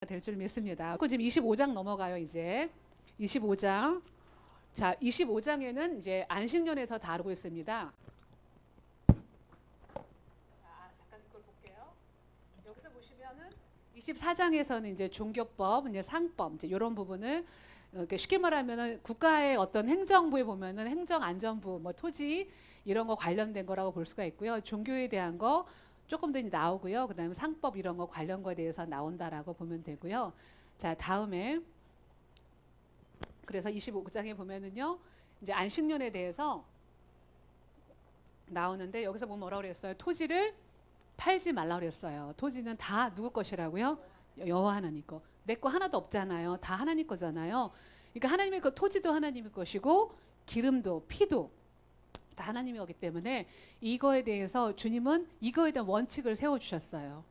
될 줄 믿습니다. 지금 25장 넘어가요. 이제 25장. 자, 25장에는 이제 안식년에서 다루고 있습니다. 잠깐 이걸 볼게요. 여기서 보시면은 24장에서는 이제 종교법, 이제 상법, 이제 이런 부분을 쉽게 말하면은 국가의 어떤 행정부에 보면은 행정안전부, 뭐 토지 이런 거 관련된 거라고 볼 수가 있고요. 종교에 대한 거 조금 더 나오고요. 그다음에 상법 이런 거 관련 거에 대해서 나온다라고 보면 되고요. 자, 다음에 그래서 25장에 보면은요. 이제 안식년에 대해서 나오는데 여기서 보면 뭐라고 그랬어요? 토지를 팔지 말라고 그랬어요. 토지는 다 누구 것이라고요? 여호와 하나님 거. 내 거 하나도 없잖아요. 다 하나님 거잖아요. 그러니까 하나님의 거, 토지도 하나님의 것이고 기름도 피도 다 하나님이 거기 때문에 이거에 대해서 주님은 이거에 대한 원칙을 세워주셨어요.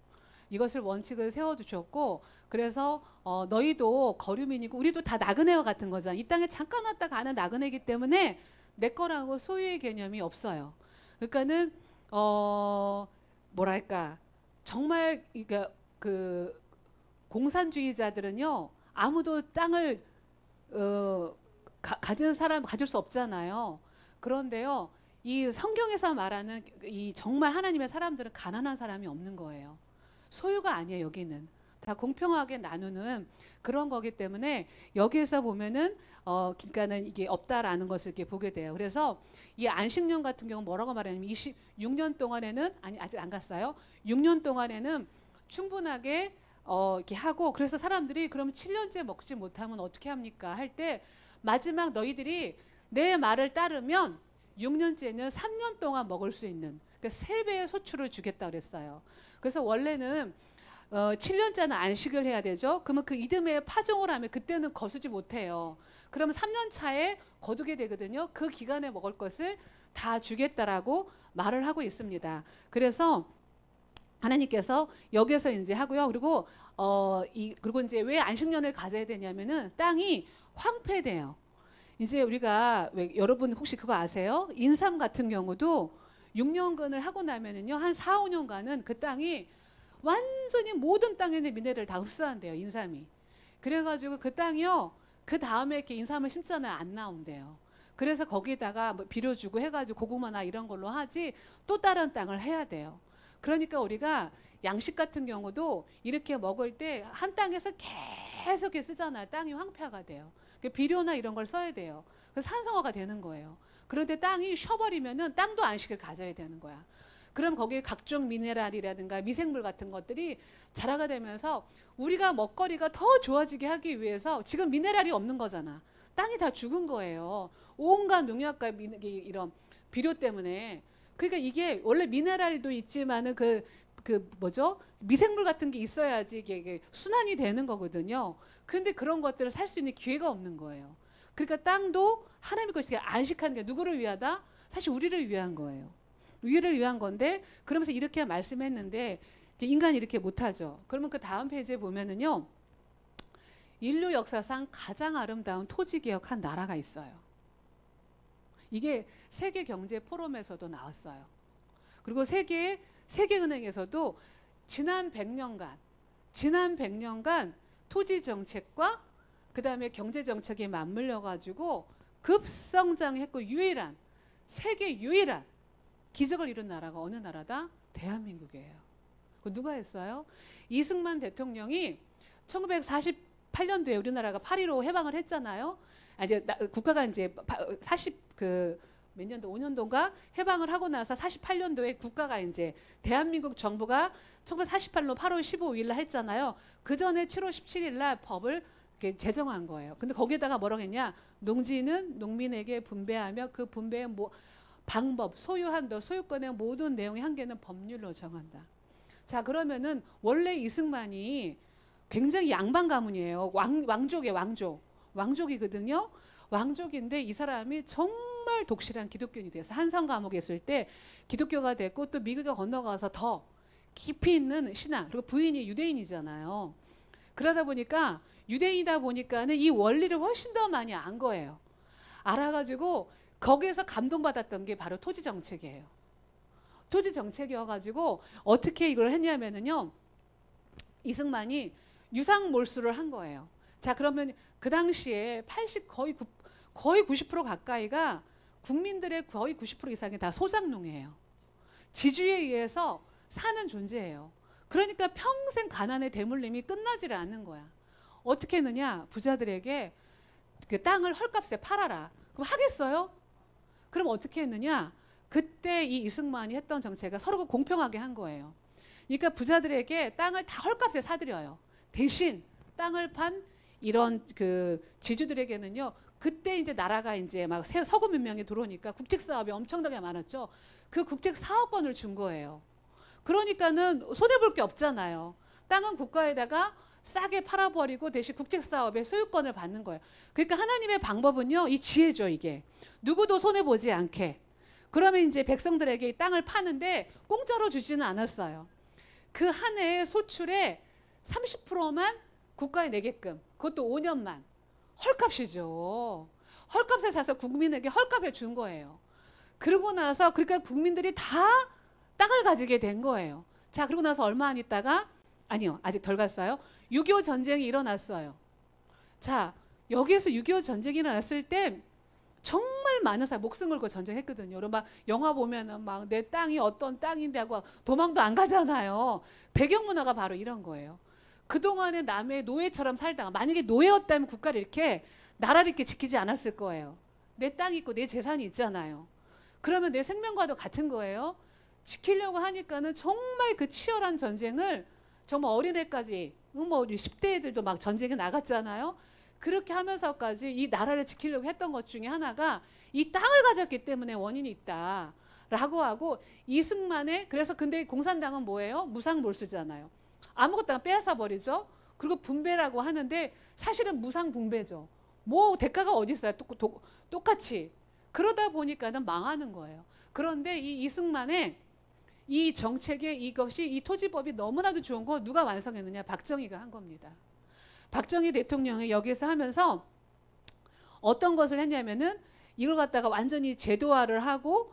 이것을 원칙을 세워주셨고 그래서 너희도 거류민이고 우리도 다 나그네와 같은 거잖아. 이 땅에 잠깐 왔다 가는 나그네이기 때문에 내 거라고 소유의 개념이 없어요. 그러니까는 뭐랄까 정말 그러니까 그 공산주의자들은요 아무도 땅을 가진 사람 가질 수 없잖아요. 그런데요 이 성경에서 말하는 이 정말 하나님의 사람들은 가난한 사람이 없는 거예요. 소유가 아니에요. 여기는 다 공평하게 나누는 그런 거기 때문에 여기에서 보면은 그러니까는 이게 없다라는 것을 이렇게 보게 돼요. 그래서 이 안식년 같은 경우 뭐라고 말하냐면 26년 동안에는 아니 아직 안 갔어요. 6년 동안에는 충분하게 이렇게 하고 그래서 사람들이 그럼 7년째 먹지 못하면 어떻게 합니까? 할 때 마지막 너희들이 내 말을 따르면 6년째는 3년 동안 먹을 수 있는 그러니까 3배의 소출을 주겠다 그랬어요. 그래서 원래는 7년째는 안식을 해야 되죠. 그러면 그 이듬해 파종을 하면 그때는 거두지 못해요. 그러면 3년 차에 거두게 되거든요. 그 기간에 먹을 것을 다 주겠다라고 말을 하고 있습니다. 그래서 하나님께서 여기서 이제 하고요. 그리고 그리고 이제 왜 안식년을 가져야 되냐면은 땅이 황폐돼요. 이제 우리가 왜 여러분 혹시 그거 아세요? 인삼 같은 경우도 6년간을 하고 나면은요 한 4, 5년간은 그 땅이 완전히 모든 땅에 있는 미네랄을 다 흡수한대요. 인삼이. 그래가지고 그 땅이요 그 다음에 이렇게 인삼을 심잖아요. 안 나온대요. 그래서 거기다가 뭐 비료 주고 해가지고 고구마나 이런 걸로 하지 또 다른 땅을 해야 돼요. 그러니까 우리가 양식 같은 경우도 이렇게 먹을 때 한 땅에서 계속 이렇게 쓰잖아요. 땅이 황폐화가 돼요. 비료나 이런 걸 써야 돼요. 그래서 산성화가 되는 거예요. 그런데 땅이 쉬어버리면은 땅도 안식을 가져야 되는 거야. 그럼 거기에 각종 미네랄이라든가 미생물 같은 것들이 자라가 되면서 우리가 먹거리가 더 좋아지게 하기 위해서 지금 미네랄이 없는 거잖아. 땅이 다 죽은 거예요. 온갖 농약과 이런 비료 때문에. 그러니까 이게 원래 미네랄도 있지만은 그 뭐죠? 미생물 같은 게 있어야지 이게 순환이 되는 거거든요. 근데 그런 것들을 살 수 있는 기회가 없는 거예요. 그러니까 땅도 하나님의 것이 안식하는 게 누구를 위하다? 사실 우리를 위한 거예요. 우리를 위한 건데 그러면서 이렇게 말씀했는데 이제 인간이 이렇게 못하죠. 그러면 그 다음 페이지에 보면은요. 인류 역사상 가장 아름다운 토지개혁한 나라가 있어요. 이게 세계경제포럼에서도 나왔어요. 그리고 세계은행에서도 지난 100년간 토지정책과 그 다음에 경제정책이 맞물려 가지고 급성장했고 세계 유일한 기적을 이룬 나라가 어느 나라다? 대한민국이에요. 누가 했어요? 이승만 대통령이 1948년도에 우리나라가 8.15 해방을 했잖아요. 이제 국가가 이제 40몇 년도 5년도인가 해방을 하고 나서 48년도에 국가가 이제 대한민국 정부가 1948년 8월 15일 날 했잖아요. 그 전에 7월 17일 날 법을 이렇게 제정한 거예요. 근데 거기에다가 뭐라고 했냐? 농지는 농민에게 분배하며 그 분배의 방법, 소유한도, 소유권의 모든 내용의 한계는 법률로 정한다. 자, 그러면은 원래 이승만이 굉장히 양반 가문이에요. 왕족이거든요. 왕족인데 이 사람이 정말 독실한 기독교인이 돼서 한성 감옥에 있을 때 기독교가 됐고 또 미국에 건너가서 더 깊이 있는 신앙 그리고 부인이 유대인이잖아요. 그러다 보니까 유대인이다 보니까는 이 원리를 훨씬 더 많이 안 거예요. 알아가지고 거기에서 감동받았던 게 바로 토지 정책이에요. 토지 정책이어가지고 어떻게 이걸 했냐면은요. 이승만이 유상 몰수를 한 거예요. 자, 그러면 그 당시에 80 거의 90% 가까이가 국민들의 거의 90% 이상이 다 소작농이에요. 지주에 의해서 사는 존재예요. 그러니까 평생 가난의 대물림이 끝나지를 않는 거야. 어떻게 했느냐? 부자들에게 그 땅을 헐값에 팔아라. 그럼 하겠어요? 그럼 어떻게 했느냐? 그때 이 이승만이 했던 정책을 서로 공평하게 한 거예요. 그러니까 부자들에게 땅을 다 헐값에 사들여요. 대신 땅을 판 이런 그 지주들에게는요. 그때 이제 나라가 이제 막 서구 문명이 들어오니까 국책 사업이 엄청나게 많았죠. 그 국책 사업권을 준 거예요. 그러니까는 손해 볼 게 없잖아요. 땅은 국가에다가 싸게 팔아버리고 대신 국책 사업의 소유권을 받는 거예요. 그러니까 하나님의 방법은요, 이 지혜죠, 이게. 누구도 손해 보지 않게. 그러면 이제 백성들에게 이 땅을 파는데 공짜로 주지는 않았어요. 그 한 해의 소출의 30%만 국가에 내게끔. 그것도 5년만. 헐값이죠. 헐값에 사서 국민에게 헐값에 준 거예요. 그러고 나서 그러니까 국민들이 다 땅을 가지게 된 거예요. 자, 그러고 나서 얼마 안 있다가 아니요, 아직 덜 갔어요. 6.25 전쟁이 일어났어요. 자, 여기에서 6.25 전쟁이 일어났을 때 정말 많은 사람 목숨 걸고 전쟁했거든요. 그럼 막 영화 보면은 막 내 땅이 어떤 땅인데 하고 도망도 안 가잖아요. 배경 문화가 바로 이런 거예요. 그동안에 남의 노예처럼 살다가 만약에 노예였다면 국가를 이렇게 나라를 이렇게 지키지 않았을 거예요. 내 땅이 있고 내 재산이 있잖아요. 그러면 내 생명과도 같은 거예요. 지키려고 하니까는 정말 그 치열한 전쟁을 정말 어린애까지 뭐 10대 애들도 막 전쟁에 나갔잖아요. 그렇게 하면서까지 이 나라를 지키려고 했던 것 중에 하나가 이 땅을 가졌기 때문에 원인이 있다라고 하고 이승만의 그래서 근데 공산당은 뭐예요? 무상몰수잖아요. 아무것도 안 빼앗아 버리죠. 그리고 분배라고 하는데 사실은 무상분배죠. 뭐 대가가 어디 있어요? 똑같이. 그러다 보니까는 망하는 거예요. 그런데 이 이승만의 이 정책의 이것이 이 토지법이 너무나도 좋은 거 누가 완성했느냐? 박정희가 한 겁니다. 박정희 대통령이 여기서 하면서 어떤 것을 했냐면은 이걸 갖다가 완전히 제도화를 하고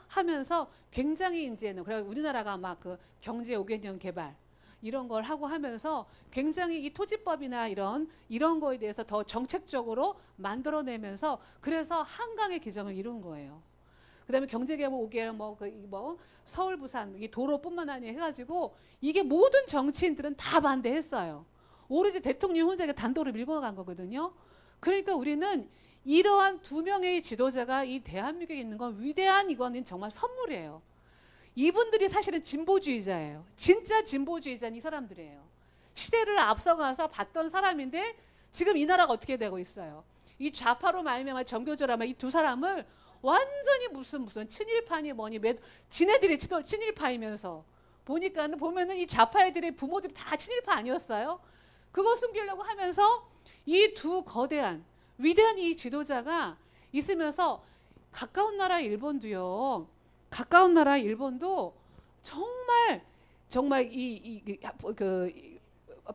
하면서 굉장히 이제는 그래 우리나라가 막 그 경제 5개년 개발 이런 걸 하고 하면서 굉장히 이 토지법이나 이런 거에 대해서 더 정책적으로 만들어내면서 그래서 한강의 기정을 이룬 거예요. 그다음에 경제개발 5개월 뭐 서울 부산 이 도로뿐만 아니라 해가지고 이게 모든 정치인들은 다 반대했어요. 오로지 대통령 혼자 단독으로 밀고 간 거거든요. 그러니까 우리는 이러한 두 명의 지도자가 이 대한민국에 있는 건 위대한 이거는 정말 선물이에요. 이분들이 사실은 진보주의자예요. 진짜 진보주의자는 이 사람들이에요. 시대를 앞서가서 봤던 사람인데 지금 이 나라가 어떻게 되고 있어요. 이 좌파로 말미암아 정교조라마 이 두 사람을 완전히 무슨 친일파니 뭐니 지네들이 친일파이면서 보면은 이 좌파 애들의 부모들이 다 친일파 아니었어요? 그거 숨기려고 하면서 이 두 거대한 위대한 이 지도자가 있으면서 가까운 나라 일본도요. 가까운 나라 일본도 정말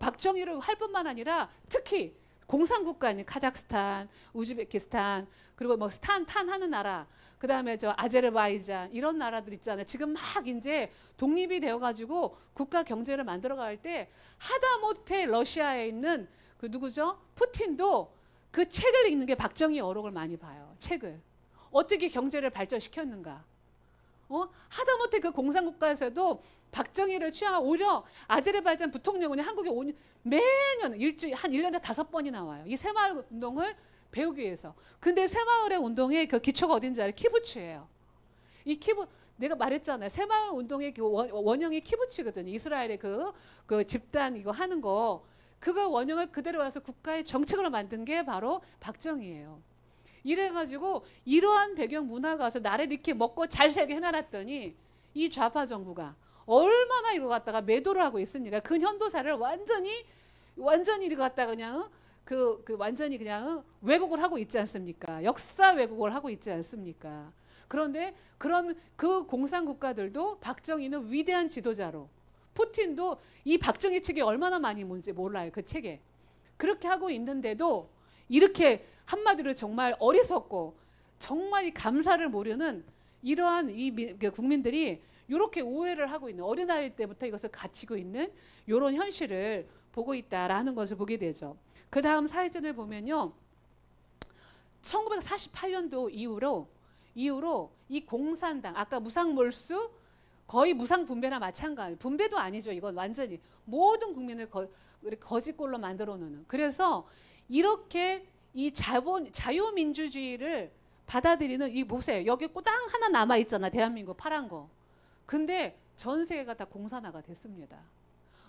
박정희를 할 뿐만 아니라 특히 공산국가 아닌 카자흐스탄, 우즈베키스탄 그리고 뭐 탄 하는 나라 그다음에 저 아제르바이잔 이런 나라들 있잖아요. 지금 막 이제 독립이 되어 가지고 국가 경제를 만들어 갈 때 하다못해 러시아에 있는 그 누구죠? 푸틴도 그 책을 읽는 게 박정희 어록을 많이 봐요. 책을. 어떻게 경제를 발전시켰는가. 하다못해 그 공산국가에서도 박정희를 취하고 오히려 아제르바이잔 부통령은 한국에 매년 한 1년에 5번이 나와요. 이 새마을 운동을 배우기 위해서. 근데 새마을의 운동의 그 기초가 어딘지 알아요? 키부츠예요. 이 내가 말했잖아요. 새마을 운동의 그 원형이 키부츠거든요. 이스라엘의 그 집단 이거 하는 거. 그거 원형을 그대로 와서 국가의 정책으로 만든 게 바로 박정희예요. 이래가지고 이러한 배경 문화가 와서 나를 이렇게 먹고 잘 살게 해놔놨더니 이 좌파 정부가 얼마나 이거 갖다가 매도를 하고 있습니까? 그 현도사를 완전히 이거 갖다가 그냥 완전히 그냥 왜곡을 하고 있지 않습니까? 역사 왜곡을 하고 있지 않습니까? 그런데 그 공산 국가들도 박정희는 위대한 지도자로 푸틴도 이 박정희 책이 얼마나 많이 뭔지 몰라요. 그 책에. 그렇게 하고 있는데도 이렇게 한마디로 정말 어리석고 정말 감사를 모르는 이러한 국민들이 이렇게 오해를 하고 있는 어린아이 때부터 이것을 갖추고 있는 이런 현실을 보고 있다라는 것을 보게 되죠. 그 다음 사회전을 보면요. 1948년도 이후로 이 공산당, 아까 무상몰수 거의 무상분배나 마찬가지. 분배도 아니죠. 이건 완전히 모든 국민을 거짓골로 만들어 놓는. 그래서 이렇게 이 자유민주주의를 받아들이는, 이 보세요. 여기 꼬당 하나 남아 있잖아. 대한민국 파란 거. 근데 전 세계가 다 공산화가 됐습니다.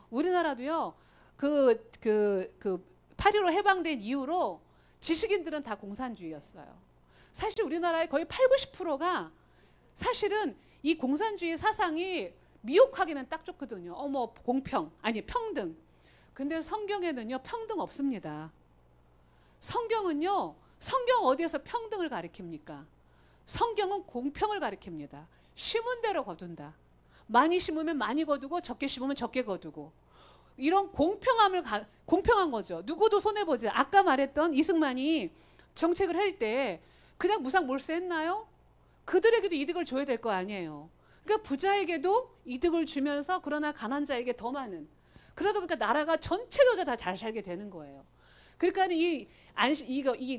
우리나라도요. 8.15 해방된 이후로 지식인들은 다 공산주의였어요. 사실 우리나라의 거의 80~90%가 사실은 이 공산주의 사상이 미혹하기는 딱 좋거든요. 어머 공평, 아니 평등. 근데 성경에는요 평등 없습니다. 성경은요, 성경 어디에서 평등을 가리킵니까? 성경은 공평을 가리킵니다. 심은 대로 거둔다. 많이 심으면 많이 거두고 적게 심으면 적게 거두고. 이런 공평한 거죠. 누구도 손해보지. 아까 말했던 이승만이 정책을 할 때 그냥 무상몰수했나요? 그들에게도 이득을 줘야 될 거 아니에요. 그러니까 부자에게도 이득을 주면서 그러나 가난자에게 더 많은. 그러다 보니까 나라가 전체적으로 다 잘 살게 되는 거예요. 그러니까 이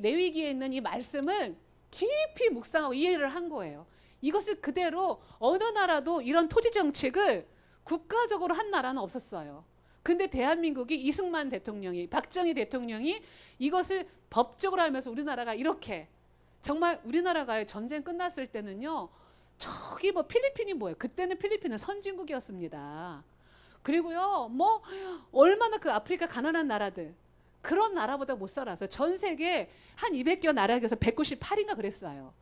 레위기에 있는 이 말씀을 깊이 묵상하고 이해를 한 거예요. 이것을 그대로 어느 나라도 이런 토지 정책을 국가적으로 한 나라는 없었어요. 근데 대한민국이 이승만 대통령이, 박정희 대통령이 이것을 법적으로 하면서 우리나라가 이렇게, 정말 우리나라가 전쟁 끝났을 때는요, 저기 뭐 필리핀이 뭐예요? 그때는 필리핀은 선진국이었습니다. 그리고요, 뭐 얼마나 그 아프리카 가난한 나라들, 그런 나라보다 못 살았어요. 전 세계 한 200여 나라에서 198인가 그랬어요.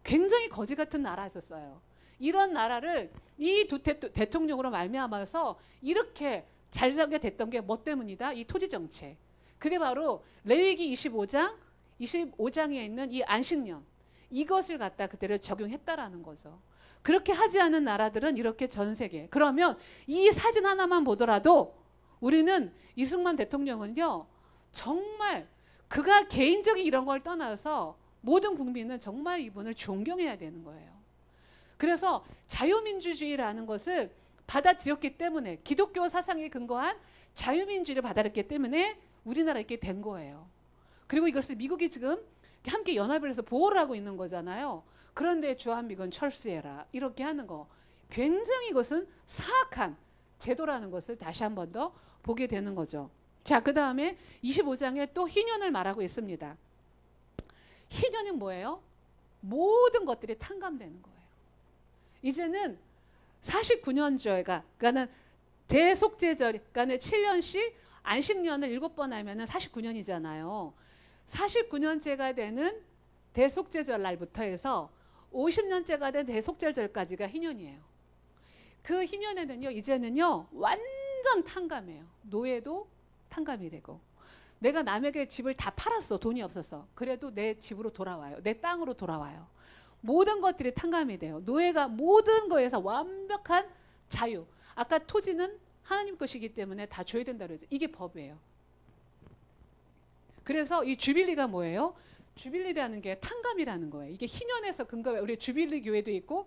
굉장히 거지 같은 나라였었어요. 이런 나라를 이 두 대통령으로 말미암아서 이렇게 잘 살게 됐던 게 뭐 때문이다? 이 토지 정책. 그게 바로 레위기 25장에 있는 이 안식년, 이것을 갖다 그대로 적용했다라는 거죠. 그렇게 하지 않은 나라들은 이렇게 전 세계. 그러면 이 사진 하나만 보더라도 우리는 이승만 대통령은요, 정말 그가 개인적인 이런 걸 떠나서 모든 국민은 정말 이분을 존경해야 되는 거예요. 그래서 자유민주주의라는 것을 받아들였기 때문에, 기독교 사상에 근거한 자유민주주의를 받아들였기 때문에 우리나라 이렇게 된 거예요. 그리고 이것을 미국이 지금 함께 연합을 해서 보호를 하고 있는 거잖아요. 그런데 주한미군 철수해라 이렇게 하는 거, 굉장히 이것은 사악한 제도라는 것을 다시 한 번 더 보게 되는 거죠. 자, 그 다음에 25장에 또 희년을 말하고 있습니다. 희년은 뭐예요? 모든 것들이 탕감되는 거예요. 이제는 49년조가, 그러니까는 대속죄절, 그러니까 7년씩 안식년을 7번 하면은 49년이잖아요. 49년째가 되는 대속죄절 날부터 해서 50년째가 된 대속죄절까지가 희년이에요. 그 희년에는요, 이제는요, 완전 탕감이에요. 노예도 탕감이 되고, 내가 남에게 집을 다 팔았어. 돈이 없어서. 그래도 내 집으로 돌아와요. 내 땅으로 돌아와요. 모든 것들이 탕감이 돼요. 노예가 모든 거에서 완벽한 자유. 아까 토지는 하나님 것이기 때문에 다 줘야 된다고 그러죠. 이게 법이에요. 그래서 이 주빌리가 뭐예요? 주빌리라는 게 탕감이라는 거예요. 이게 희년에서 근거해요. 우리 주빌리 교회도 있고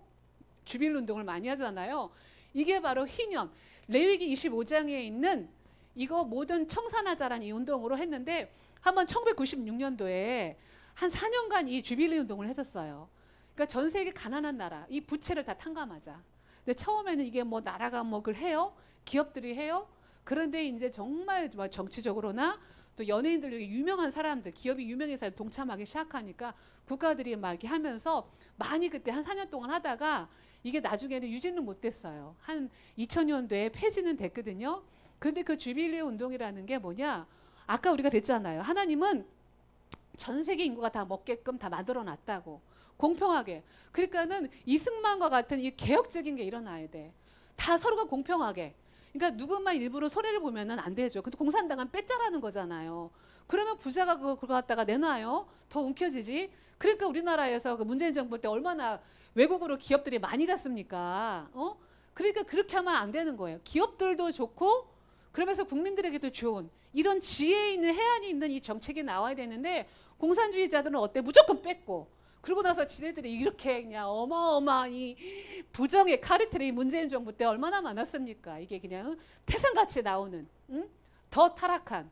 주빌리 운동을 많이 하잖아요. 이게 바로 희년. 레위기 25장에 있는 이거 모든 청산하자라는 이 운동으로 했는데, 한번 1996년도에 한 4년간 이 주빌리 운동을 했었어요. 그러니까 전 세계 가난한 나라, 이 부채를 다 탕감하자. 근데 처음에는 이게 뭐 나라가 뭐 그걸 해요? 기업들이 해요? 그런데 이제 정말 정치적으로나 또 연예인들 중에 유명한 사람들, 기업이 유명해서 동참하기 시작하니까 국가들이 막 이렇게 하면서 많이 그때 한 4년 동안 하다가 이게 나중에는 유지는 못 됐어요. 한 2000년도에 폐지는 됐거든요. 근데 그 주빌리 운동이라는 게 뭐냐? 아까 우리가 그랬잖아요. 하나님은 전 세계 인구가 다 먹게끔 다 만들어 놨다고. 공평하게. 그러니까는 이승만과 같은 이 개혁적인 게 일어나야 돼. 다 서로가 공평하게. 그러니까 누구만 일부러 손해를 보면은 안 되죠. 근데 공산당은 빼짜라는 거잖아요. 그러면 부자가 그거 갖다가 내놔요. 더 움켜지지. 그러니까 우리나라에서 그 문재인 정부 때 얼마나 외국으로 기업들이 많이 갔습니까? 그러니까 그렇게 하면 안 되는 거예요. 기업들도 좋고 그러면서 국민들에게도 좋은 이런 지혜 있는 해안이 있는 이 정책이 나와야 되는데, 공산주의자들은 어때? 무조건 뺏고, 그러고 나서 지네들이 이렇게 그냥 어마어마한 이 부정의 카르텔이 문재인 정부 때 얼마나 많았습니까? 이게 그냥 태산같이 나오는, 응? 더 타락한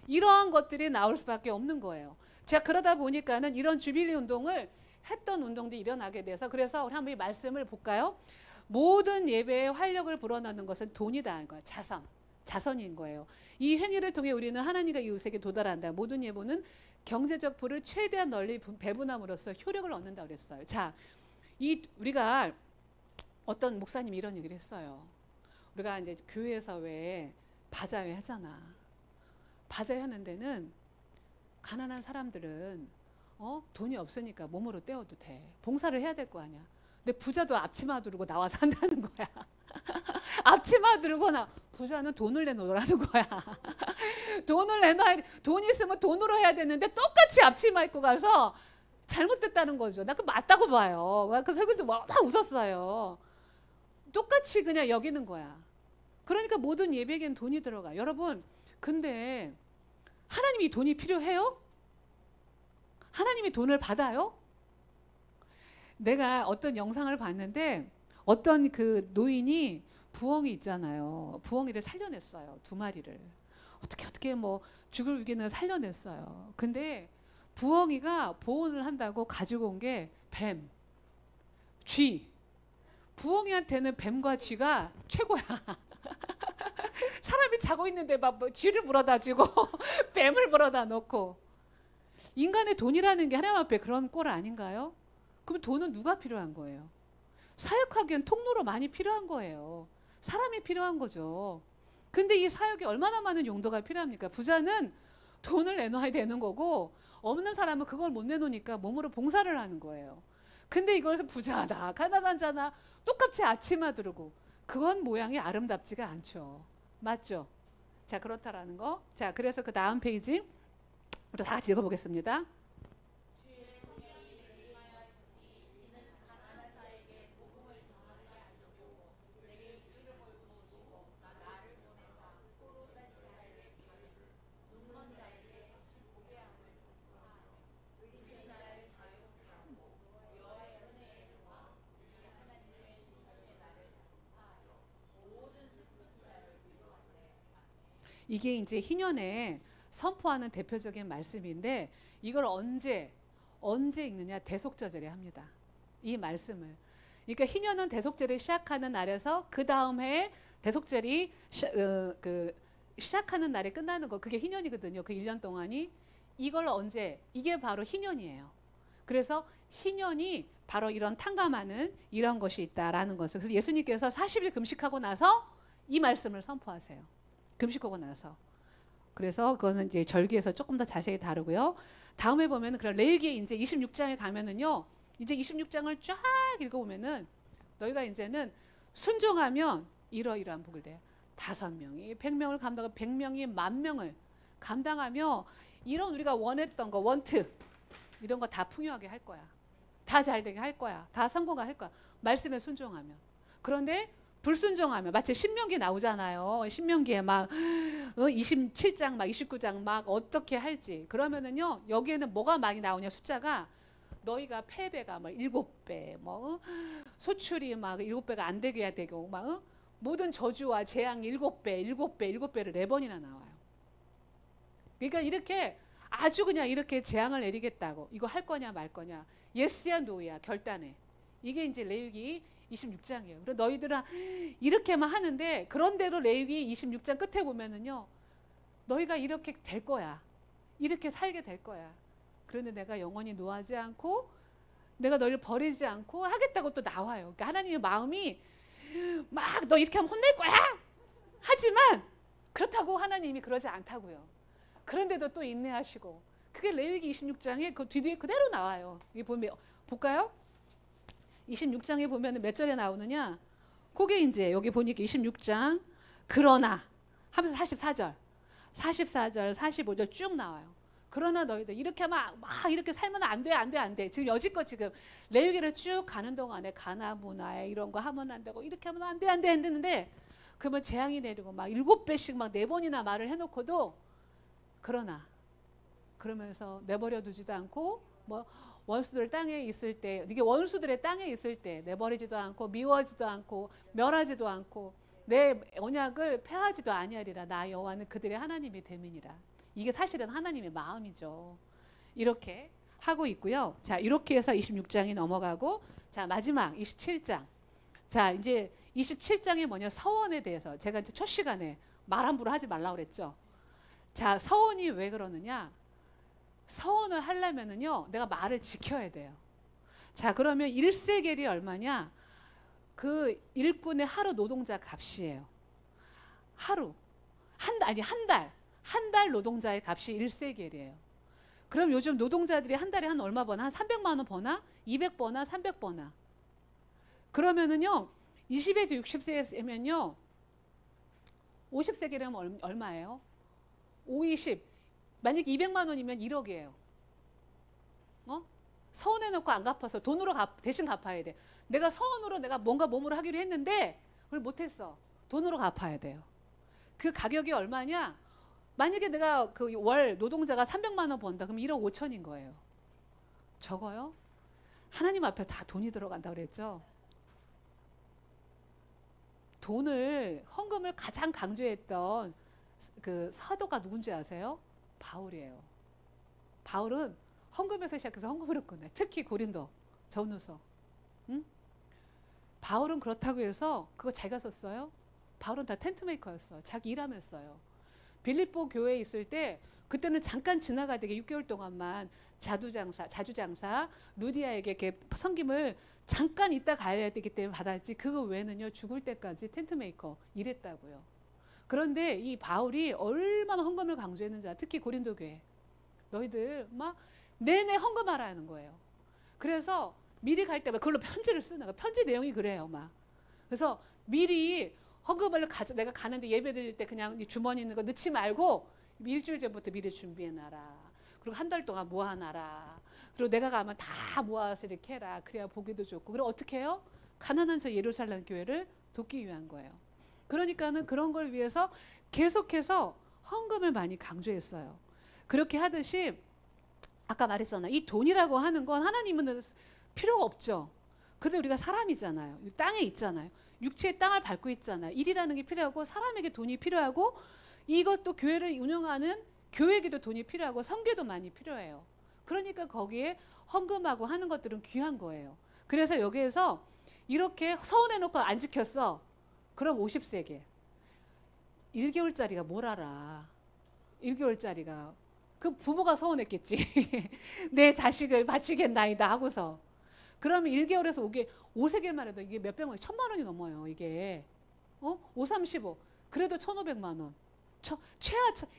이러한 것들이 나올 수밖에 없는 거예요. 제가 그러다 보니까는 이런 주빌리 운동을 했던 운동들이 일어나게 돼서 그래서 우리 한번 이 말씀을 볼까요? 모든 예배에 활력을 불어넣는 것은 돈이다 하는 거예요. 자선인 거예요. 이 행위를 통해 우리는 하나님과 이웃에게 도달한다. 모든 예배는 경제적 부를 최대한 널리 배분함으로써 효력을 얻는다 그랬어요. 자, 우리가 어떤 목사님이 이런 얘기를 했어요. 우리가 이제 교회에서 왜 바자회 하잖아. 바자회 하는 데는 가난한 사람들은 돈이 없으니까 몸으로 때워도 돼. 봉사를 해야 될 거 아니야. 근데 부자도 앞치마 두르고 나와서 한다는 거야. 앞치마 두르고 부자는 돈을 내놓으라는 거야. 돈을 내놔야 돈 있으면 돈으로 해야 되는데 똑같이 앞치마 입고 가서 잘못됐다는 거죠. 나 그 맞다고 봐요. 그 설교도 막 웃었어요. 똑같이 그냥 여기는 거야. 그러니까 모든 예배에는 돈이 들어가. 여러분, 근데 하나님이 돈이 필요해요? 하나님이 돈을 받아요? 내가 어떤 영상을 봤는데 어떤 그 노인이 부엉이 있잖아요. 부엉이를 살려냈어요. 2마리를. 어떻게 뭐 죽을 위기는 살려냈어요. 근데 부엉이가 보온을 한다고 가지고 온 게 뱀, 쥐. 부엉이한테는 뱀과 쥐가 최고야. 사람이 자고 있는데 막 쥐를 물어다 주고 뱀을 물어다 놓고. 인간의 돈이라는 게 하나님 앞에 그런 꼴 아닌가요? 그럼 돈은 누가 필요한 거예요? 사역하기엔 통로로 많이 필요한 거예요. 사람이 필요한 거죠. 근데 이 사역에 얼마나 많은 용도가 필요합니까? 부자는 돈을 내놔야 되는 거고 없는 사람은 그걸 못 내놓으니까 몸으로 봉사를 하는 거예요. 근데 이걸 부자다, 가난한 자나 똑같이 앞치마 두르고 그건 모양이 아름답지가 않죠. 맞죠? 자, 그렇다라는 거. 자, 그래서 그 다음 페이지 우리 다 같이 읽어보겠습니다. 이게 이제 희년에 선포하는 대표적인 말씀인데 이걸 언제 읽느냐? 대속절에 합니다. 이 말씀을. 그러니까 희년은 대속절을 시작하는 날에서 그 다음 해에 대속절이 시작하는 날에 끝나는 거. 그게 희년이거든요. 그 1년 동안이. 이걸 언제? 이게 바로 희년이에요. 그래서 희년이 바로 이런 탕감하는 이런 것이 있다라는 것을. 그래서 예수님께서 40일 금식하고 나서 이 말씀을 선포하세요. 금식하고 나서. 그래서 그거는 이제 절기에서 조금 더 자세히 다루고요. 다음에 보면은 그런 레위기 이제 26장에 가면은요. 이제 26장을 쫙 읽어보면은 너희가 이제는 순종하면 이러이러한 복을 돼. 5명이 100명을 감당하고 100명이 10,000명을 감당하며 이런 우리가 원했던 거 원트 이런 거 다 풍요하게 할 거야. 다 잘되게 할 거야. 다 성공하게 할 거야. 말씀에 순종하면. 그런데 불순종하면 마치 신명기 나오잖아요. 신명기에 막 27장 막 29장 막 어떻게 할지. 그러면은요. 여기에는 뭐가 많이 나오냐 숫자가 너희가 패배가 막 7배 뭐 소출이 막 7배가 안 되게 해야 되고 막 모든 저주와 재앙 7배를 4번이나 나와요. 그러니까 이렇게 아주 그냥 이렇게 재앙을 내리겠다고 이거 할 거냐 말 거냐 예스야 노야 결단해. 이게 이제 레위기 26장이에요. 그래서 너희들은 이렇게만 하는데 그런대로 레위기 26장 끝에 보면은요. 너희가 이렇게 될 거야. 이렇게 살게 될 거야. 그런데 내가 영원히 노하지 않고 내가 너희를 버리지 않고 하겠다고 또 나와요. 그러니까 하나님의 마음이 막 너 이렇게 하면 혼낼 거야. 하지만 그렇다고 하나님이 그러지 않다고요. 그런데도 또 인내하시고 그게 레위기 26장에 그 뒤에 그대로 나와요. 이게 보면 볼까요? 26장에 보면 몇 절에 나오느냐? 그게 이제 여기 보니까 26장 그러나 하면서 44절 45절 쭉 나와요. 그러나 너희들 이렇게 막 이렇게 살면 안 돼. 지금 여지껏 지금 레위기를 쭉 가는 동안에 가나 문화에 이런 거 하면 안 되고 이렇게 하면 안 돼 했는데 그러면 재앙이 내리고 막 7배씩 막 4번이나 말을 해놓고도 그러면서 내버려 두지도 않고 뭐 원수들 땅에 있을 때 이게 원수들의 땅에 있을 때 내버리지도 않고 미워하지도 않고 멸하지도 않고 내 언약을 폐하지도 아니하리라. 나 여호와는 그들의 하나님이 됨이니라. 이게 사실은 하나님의 마음이죠. 이렇게 하고 있고요. 자, 이렇게 해서 26장이 넘어가고, 자, 마지막 27장. 자, 이제 27장이 뭐냐? 서원에 대해서 제가 이제 첫 시간에 말 함부로 하지 말라고 그랬죠. 자, 서원이 왜 그러느냐? 서원을 하려면은요, 내가 말을 지켜야 돼요. 자, 그러면 1세겔이 얼마냐? 그 일꾼의 하루 노동자 값이에요. 하루. 한 달 노동자의 값이 1세겔이에요. 그럼 요즘 노동자들이 한 달에 한 얼마 버나? 한 300만 원 버나? 200버나? 300버나? 그러면은요, 20에서 60세면요, 50세겔이면 얼마예요? 5, 20. 만약에 200만 원이면 1억이에요. 서운해놓고 안 갚아서 돈으로 대신 갚아야 돼. 내가 서운으로 내가 뭔가 몸으로 하기로 했는데 그걸 못했어. 돈으로 갚아야 돼요. 그 가격이 얼마냐? 만약에 내가 그 월 노동자가 300만 원 번다. 그럼 1억 5천인 거예요. 적어요? 하나님 앞에 다 돈이 들어간다 그랬죠. 헌금을 가장 강조했던 그 사도가 누군지 아세요? 바울이에요. 바울은 헌금에서 시작해서 헌금으로 끝내. 특히 고린도 전후서. 응? 바울은 그렇다고 해서 그거 자기가 썼어요? 바울은 다 텐트메이커였어. 자기 일하면서요. 빌립보 교회에 있을 때 그때는 잠깐 지나가되게 6개월 동안만 자주장사 루디아에게 이렇게 섬김을 잠깐 있다 가야 되기 때문에 받았지. 그거 외에는요, 죽을 때까지 텐트메이커 일했다고요. 그런데 이 바울이 얼마나 헌금을 강조했는지, 특히 고린도 교회. 너희들 막 내내 헌금하라는 거예요. 그래서 미리 갈 때마다 그걸로 편지를 쓰는 거예요. 편지 내용이 그래요, 막. 그래서 미리 헌금을 내가 가는데 예배 드릴 때 그냥 주머니 있는 거 넣지 말고 일주일 전부터 미리 준비해놔라. 그리고 한 달 동안 모아놔라. 그리고 내가 가면 다 모아서 이렇게 해라. 그래야 보기도 좋고. 그리고 어떻게 해요? 가난한 저 예루살렘 교회를 돕기 위한 거예요. 그러니까는 그런 걸 위해서 계속해서 헌금을 많이 강조했어요. 그렇게 하듯이 아까 말했잖아. 이 돈이라고 하는 건 하나님은 필요가 없죠. 그런데 우리가 사람이잖아요. 땅에 있잖아요. 육체의 땅을 밟고 있잖아요. 일이라는 게 필요하고 사람에게 돈이 필요하고 이것도 교회를 운영하는 교회에게도 돈이 필요하고 선교도 많이 필요해요. 그러니까 거기에 헌금하고 하는 것들은 귀한 거예요. 그래서 여기에서 이렇게 서운해놓고 안 지켰어. 그럼 50세겔. 1개월짜리가 뭘 알아. 1개월짜리가. 그 부모가 서운했겠지. 내 자식을 바치겠나이다 하고서. 그러면 1개월에서 5세겔만 해도 이게 몇백만 원, 1,000만 원이 넘어요. 이게 5, 35. 그래도 1,500만 원.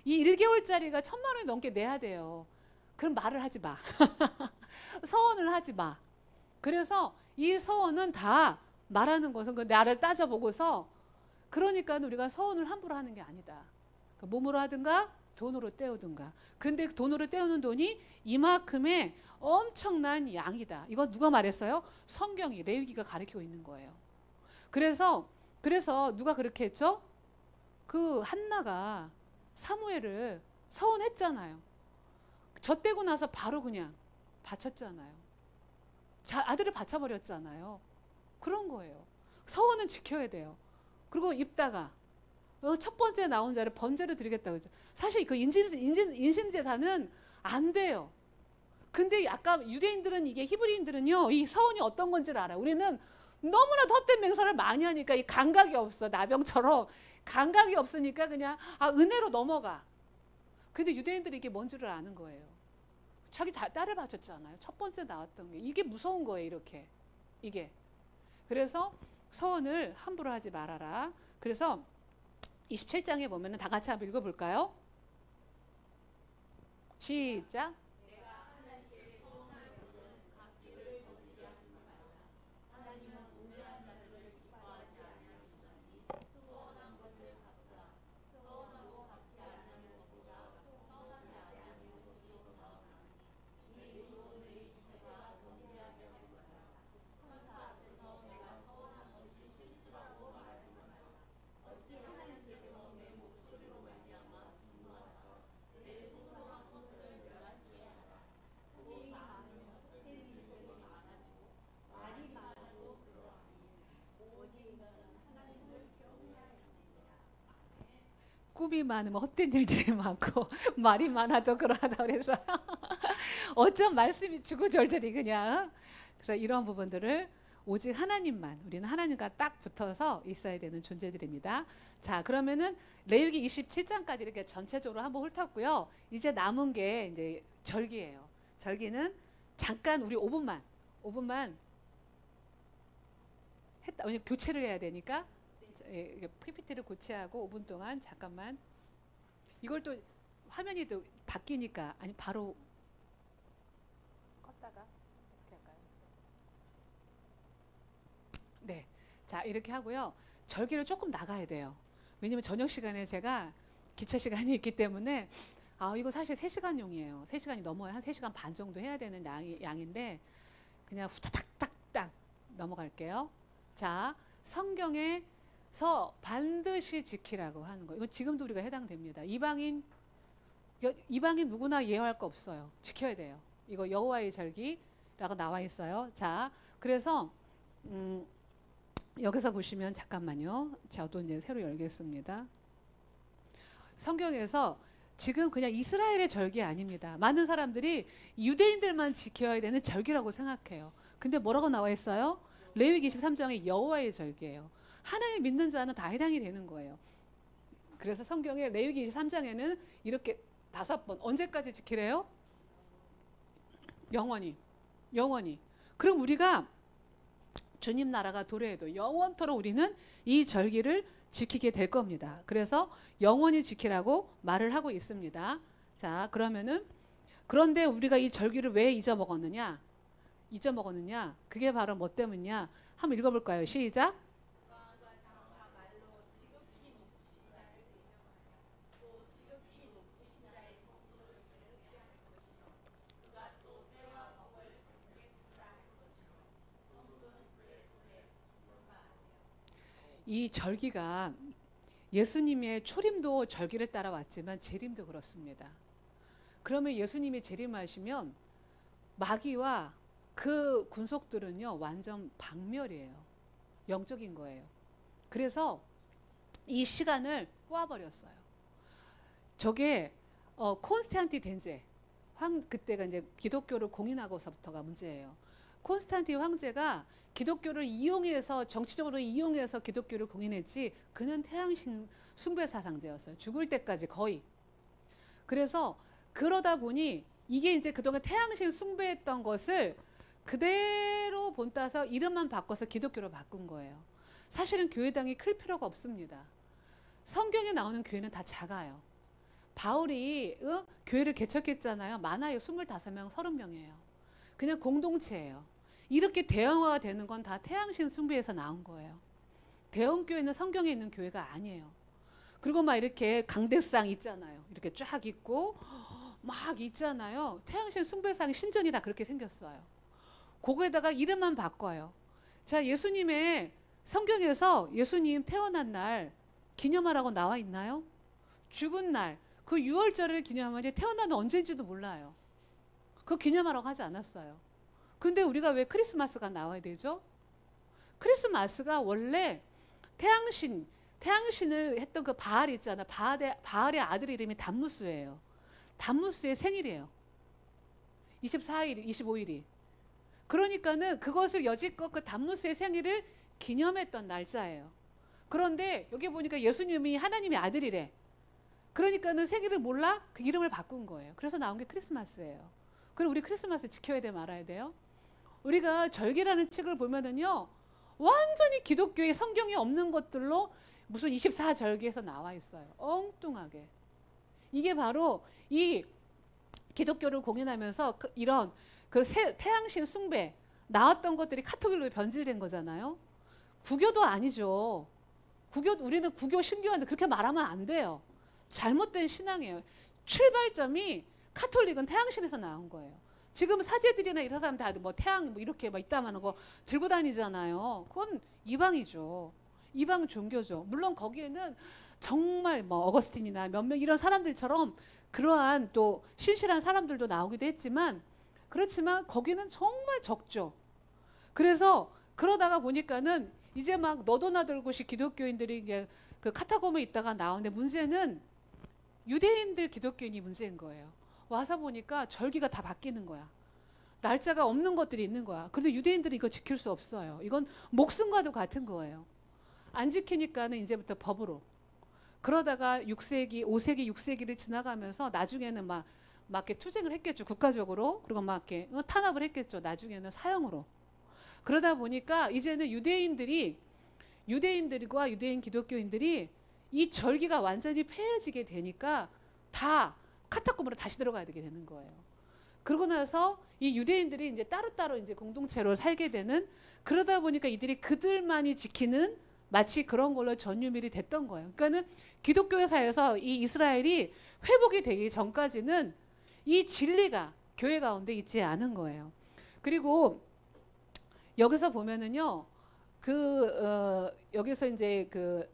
이 1개월짜리가 1,000만 원이 넘게 내야 돼요. 그럼 말을 하지 마. 서원을 하지 마. 그래서 이 서원은 다 말하는 것은 그 나를 따져보고서, 그러니까 우리가 서원을 함부로 하는 게 아니다. 몸으로 하든가 돈으로 떼우든가. 근데 돈으로 떼우는 돈이 이만큼의 엄청난 양이다. 이거 누가 말했어요? 성경이, 레위기가 가르치고 있는 거예요. 그래서 누가 그렇게 했죠? 그 한나가 사무엘을 서운했잖아요. 젖대고 나서 바로 그냥 바쳤잖아요. 아들을 바쳐버렸잖아요. 그런 거예요. 서원은 지켜야 돼요. 그리고 입다가 첫 번째 나온 자를 번제를 드리겠다고 했죠. 사실 그 인신제사는 안 돼요. 근데 아까 유대인들은, 이게 히브리인들은요, 이 서원이 어떤 건지를 알아요. 우리는 너무나 헛된 맹설을 많이 하니까 이 감각이 없어. 나병처럼 감각이 없으니까 그냥 은혜로 넘어가. 근데 유대인들이 이게 뭔지를 아는 거예요. 자기 딸을 바쳤잖아요. 첫 번째 나왔던 게. 이게 무서운 거예요, 이렇게. 이게. 그래서 서원을 함부로 하지 말아라. 그래서 27장에 보면 다 같이 한번 읽어볼까요? 시작. 꿈이 많으면 헛된 일들이 많고 말이 많아도 그러하다 그래서 어쩜 말씀이 주구절절이 그냥. 그래서 이런 부분들을 오직 하나님만, 우리는 하나님과 딱 붙어서 있어야 되는 존재들입니다. 자, 그러면은 레위기 27장까지 이렇게 전체적으로 한번 훑었고요. 이제 남은 게 이제 절기예요. 절기는 잠깐 우리 5분만 했다. 왜냐면 교체를 해야 되니까 PPT를 교체하고 5분 동안 잠깐만. 이걸 또 화면이 또 바뀌니까 아니 바로 껐다가 어떻게 할까요? 네, 자 이렇게 하고요. 절기를 조금 나가야 돼요. 왜냐면 저녁 시간에 제가 기차 시간이 있기 때문에 이거 사실 3시간용이에요. 3시간이 넘어야 한 3시간 반 정도 해야 되는 양인데 그냥 후다닥닥닥 넘어갈게요. 자, 성경에서 반드시 지키라고 하는 거. 이건 지금도 우리가 해당됩니다. 이방인 누구나 예언할 거 없어요. 지켜야 돼요. 이거 여호와의 절기라고 나와 있어요. 자, 그래서 여기서 보시면 잠깐만요. 저도 이제 새로 열겠습니다. 성경에서 지금 그냥 이스라엘의 절기 아닙니다. 많은 사람들이 유대인들만 지켜야 되는 절기라고 생각해요. 근데 뭐라고 나와 있어요? 레위기 23장에 여호와의 절기예요. 하나님 믿는 자는 다 해당이 되는 거예요. 그래서 성경에 레위기 23장에는 이렇게 5번 언제까지 지키래요? 영원히. 그럼 우리가 주님 나라가 도래해도 영원토록 우리는 이 절기를 지키게 될 겁니다. 그래서 영원히 지키라고 말을 하고 있습니다. 자, 그런데 우리가 이 절기를 왜 잊어먹었느냐? 그게 바로 뭐 때문이냐? 한번 읽어볼까요? 시작. 이 절기가 예수님의 초림도 절기를 따라왔지만 재림도 그렇습니다. 그러면 예수님이 재림하시면 마귀와 그 군속들은요 완전 박멸이에요. 영적인 거예요. 그래서 이 시간을 꼬아버렸어요. 저게 콘스탄티 덴제 그때가 이제 기독교를 공인하고서부터가 문제예요. 콘스탄티 황제가 기독교를 이용해서 정치적으로 이용해서 기독교를 공인했지 그는 태양신 숭배 사상자였어요. 죽을 때까지 거의. 그래서 그러다 보니 이게 이제 그동안 태양신 숭배했던 것을 그대로 본따서 이름만 바꿔서 기독교로 바꾼 거예요. 사실은 교회당이 클 필요가 없습니다. 성경에 나오는 교회는 다 작아요. 바울이 교회를 개척했잖아요. 많아요. 25명, 30명이에요. 그냥 공동체예요. 이렇게 대형화가 되는 건 다 태양신 숭배에서 나온 거예요. 대형교회는 성경에 있는 교회가 아니에요. 그리고 막 이렇게 강대상 있잖아요. 이렇게 쫙 있고 막 있잖아요. 태양신 숭배상 신전이 다 그렇게 생겼어요. 그거에다가 이름만 바꿔요. 자, 예수님의 성경에서 예수님 태어난 날 기념하라고 나와 있나요? 죽은 날, 그 6월절을 기념하면 태어난 언제인지도 몰라요. 그거 기념하라고 하지 않았어요. 근데 우리가 왜 크리스마스가 나와야 되죠? 크리스마스가 원래 태양신을 했던 그 바알 있잖아. 바알의 아들 이름이 담무스예요. 담무스의 생일이에요. 24일, 25일이. 그러니까는 그것을 여지껏 그 담무스의 생일을 기념했던 날짜예요. 그런데 여기 보니까 예수님이 하나님의 아들이래. 그러니까는 생일을 몰라? 그 이름을 바꾼 거예요. 그래서 나온 게 크리스마스예요. 그럼 우리 크리스마스 지켜야 돼 말아야 돼요? 우리가 절기라는 책을 보면은요, 완전히 기독교의 성경에 없는 것들로 무슨 24절기에서 나와 있어요. 엉뚱하게. 이게 바로 이 기독교를 공인하면서 이런 태양신 숭배 나왔던 것들이 카톨릭으로 변질된 거잖아요. 구교도 아니죠. 우리는 구교 신교하는데 그렇게 말하면 안 돼요. 잘못된 신앙이에요. 출발점이 카톨릭은 태양신에서 나온 거예요. 지금 사제들이나 이런 사람 다 뭐 태양 뭐 이렇게 막 이따만한 거 들고 다니잖아요. 그건 이방이죠. 이방 종교죠. 물론 거기에는 정말 뭐 어거스틴이나 몇몇 이런 사람들처럼 그러한 또 신실한 사람들도 나오기도 했지만 그렇지만 거기는 정말 적죠. 그래서 그러다가 보니까는 이제 막 너도나돌 곳이 기독교인들이 이게 그 카타콤에 있다가 나오는데 문제는 유대인들 기독교인이 문제인 거예요. 와서 보니까 절기가 다 바뀌는 거야. 날짜가 없는 것들이 있는 거야. 그런데 유대인들은 이거 지킬 수 없어요. 이건 목숨과도 같은 거예요. 안 지키니까는 이제부터 법으로. 그러다가 6세기, 5세기, 6세기를 지나가면서 나중에는 막 이렇게 투쟁을 했겠죠. 국가적으로. 그리고 막 이렇게 탄압을 했겠죠. 나중에는 사형으로. 그러다 보니까 이제는 유대인들과 유대인 기독교인들이 이 절기가 완전히 폐해지게 되니까 다 카타콤으로 다시 들어가야 되게 되는 거예요. 그러고 나서 이 유대인들이 이제 따로따로 이제 공동체로 살게 되는, 그러다 보니까 이들이 그들만이 지키는 마치 그런 걸로 전유밀이 됐던 거예요. 그러니까는 기독교사에서 이 이스라엘이 회복이 되기 전까지는 이 진리가 교회 가운데 있지 않은 거예요. 그리고 여기서 보면은요, 여기서 이제 그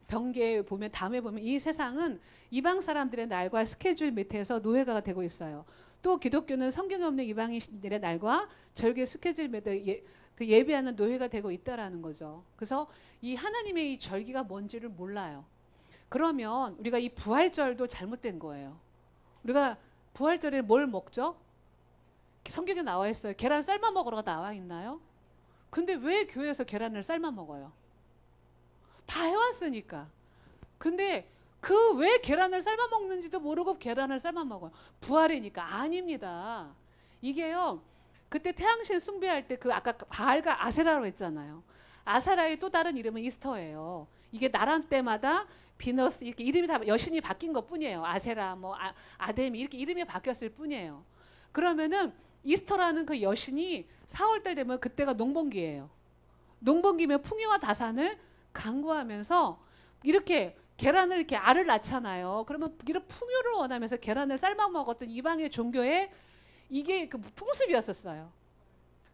병계 보면, 다음에 보면 이 세상은 이방 사람들의 날과 스케줄 밑에서 노예가 되고 있어요. 또 기독교는 성경에 없는 이방인들의 날과 절기 스케줄 밑에 그 예배하는 노예가 되고 있다라는 거죠. 그래서 이 하나님의 이 절기가 뭔지를 몰라요. 그러면 우리가 이 부활절도 잘못된 거예요. 우리가 부활절에 뭘 먹죠? 성경에 나와 있어요. 계란 삶아 먹으러가 나와 있나요? 근데 왜 교회에서 계란을 삶아 먹어요? 다 해왔으니까. 근데 그 왜 계란을 삶아 먹는지도 모르고 계란을 삶아 먹어요. 부활이니까. 아닙니다. 이게요, 그때 태양신 숭배할 때 그 아까 바알과 아세라로 했잖아요. 아세라의 또 다른 이름은 이스터예요. 이게 나란 때마다 비너스 이렇게 이름이 다 여신이 바뀐 것 뿐이에요. 아세라, 뭐 아데미 이렇게 이름이 바뀌었을 뿐이에요. 그러면은 이스터라는 그 여신이 4월달 되면 그때가 농번기예요. 농번기면 풍요와 다산을 강구하면서 이렇게 계란을 이렇게 알을 낳잖아요. 그러면 이런 풍요를 원하면서 계란을 삶아 먹었던 이방의 종교에 이게 그 풍습이었었어요.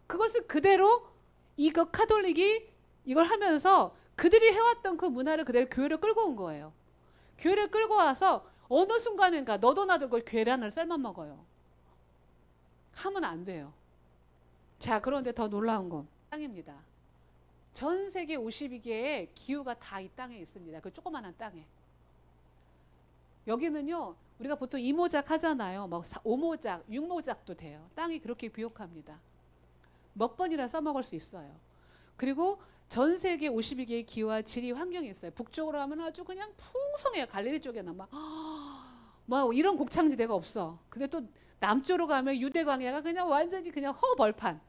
그것을 그대로 이거 카톨릭이 이걸 하면서 그들이 해왔던 그 문화를 그대로 교회를 끌고 온 거예요. 교회를 끌고 와서 어느 순간인가 너도 나도 그 계란을 삶아 먹어요. 하면 안 돼요. 자, 그런데 더 놀라운 건 땅입니다. 전 세계 52개의 기후가 다 이 땅에 있습니다. 그 조그마한 땅에. 여기는요, 우리가 보통 2모작 하잖아요. 막 5모작, 6모작도 돼요. 땅이 그렇게 비옥합니다. 몇 번이나 써먹을 수 있어요. 그리고 전 세계 52개의 기후와 지리 환경이 있어요. 북쪽으로 하면 아주 그냥 풍성해요. 갈릴리 쪽에는 막 이런 곡창지대가 없어. 근데 또 남쪽으로 가면 유대광야가 그냥 완전히 그냥 허벌판.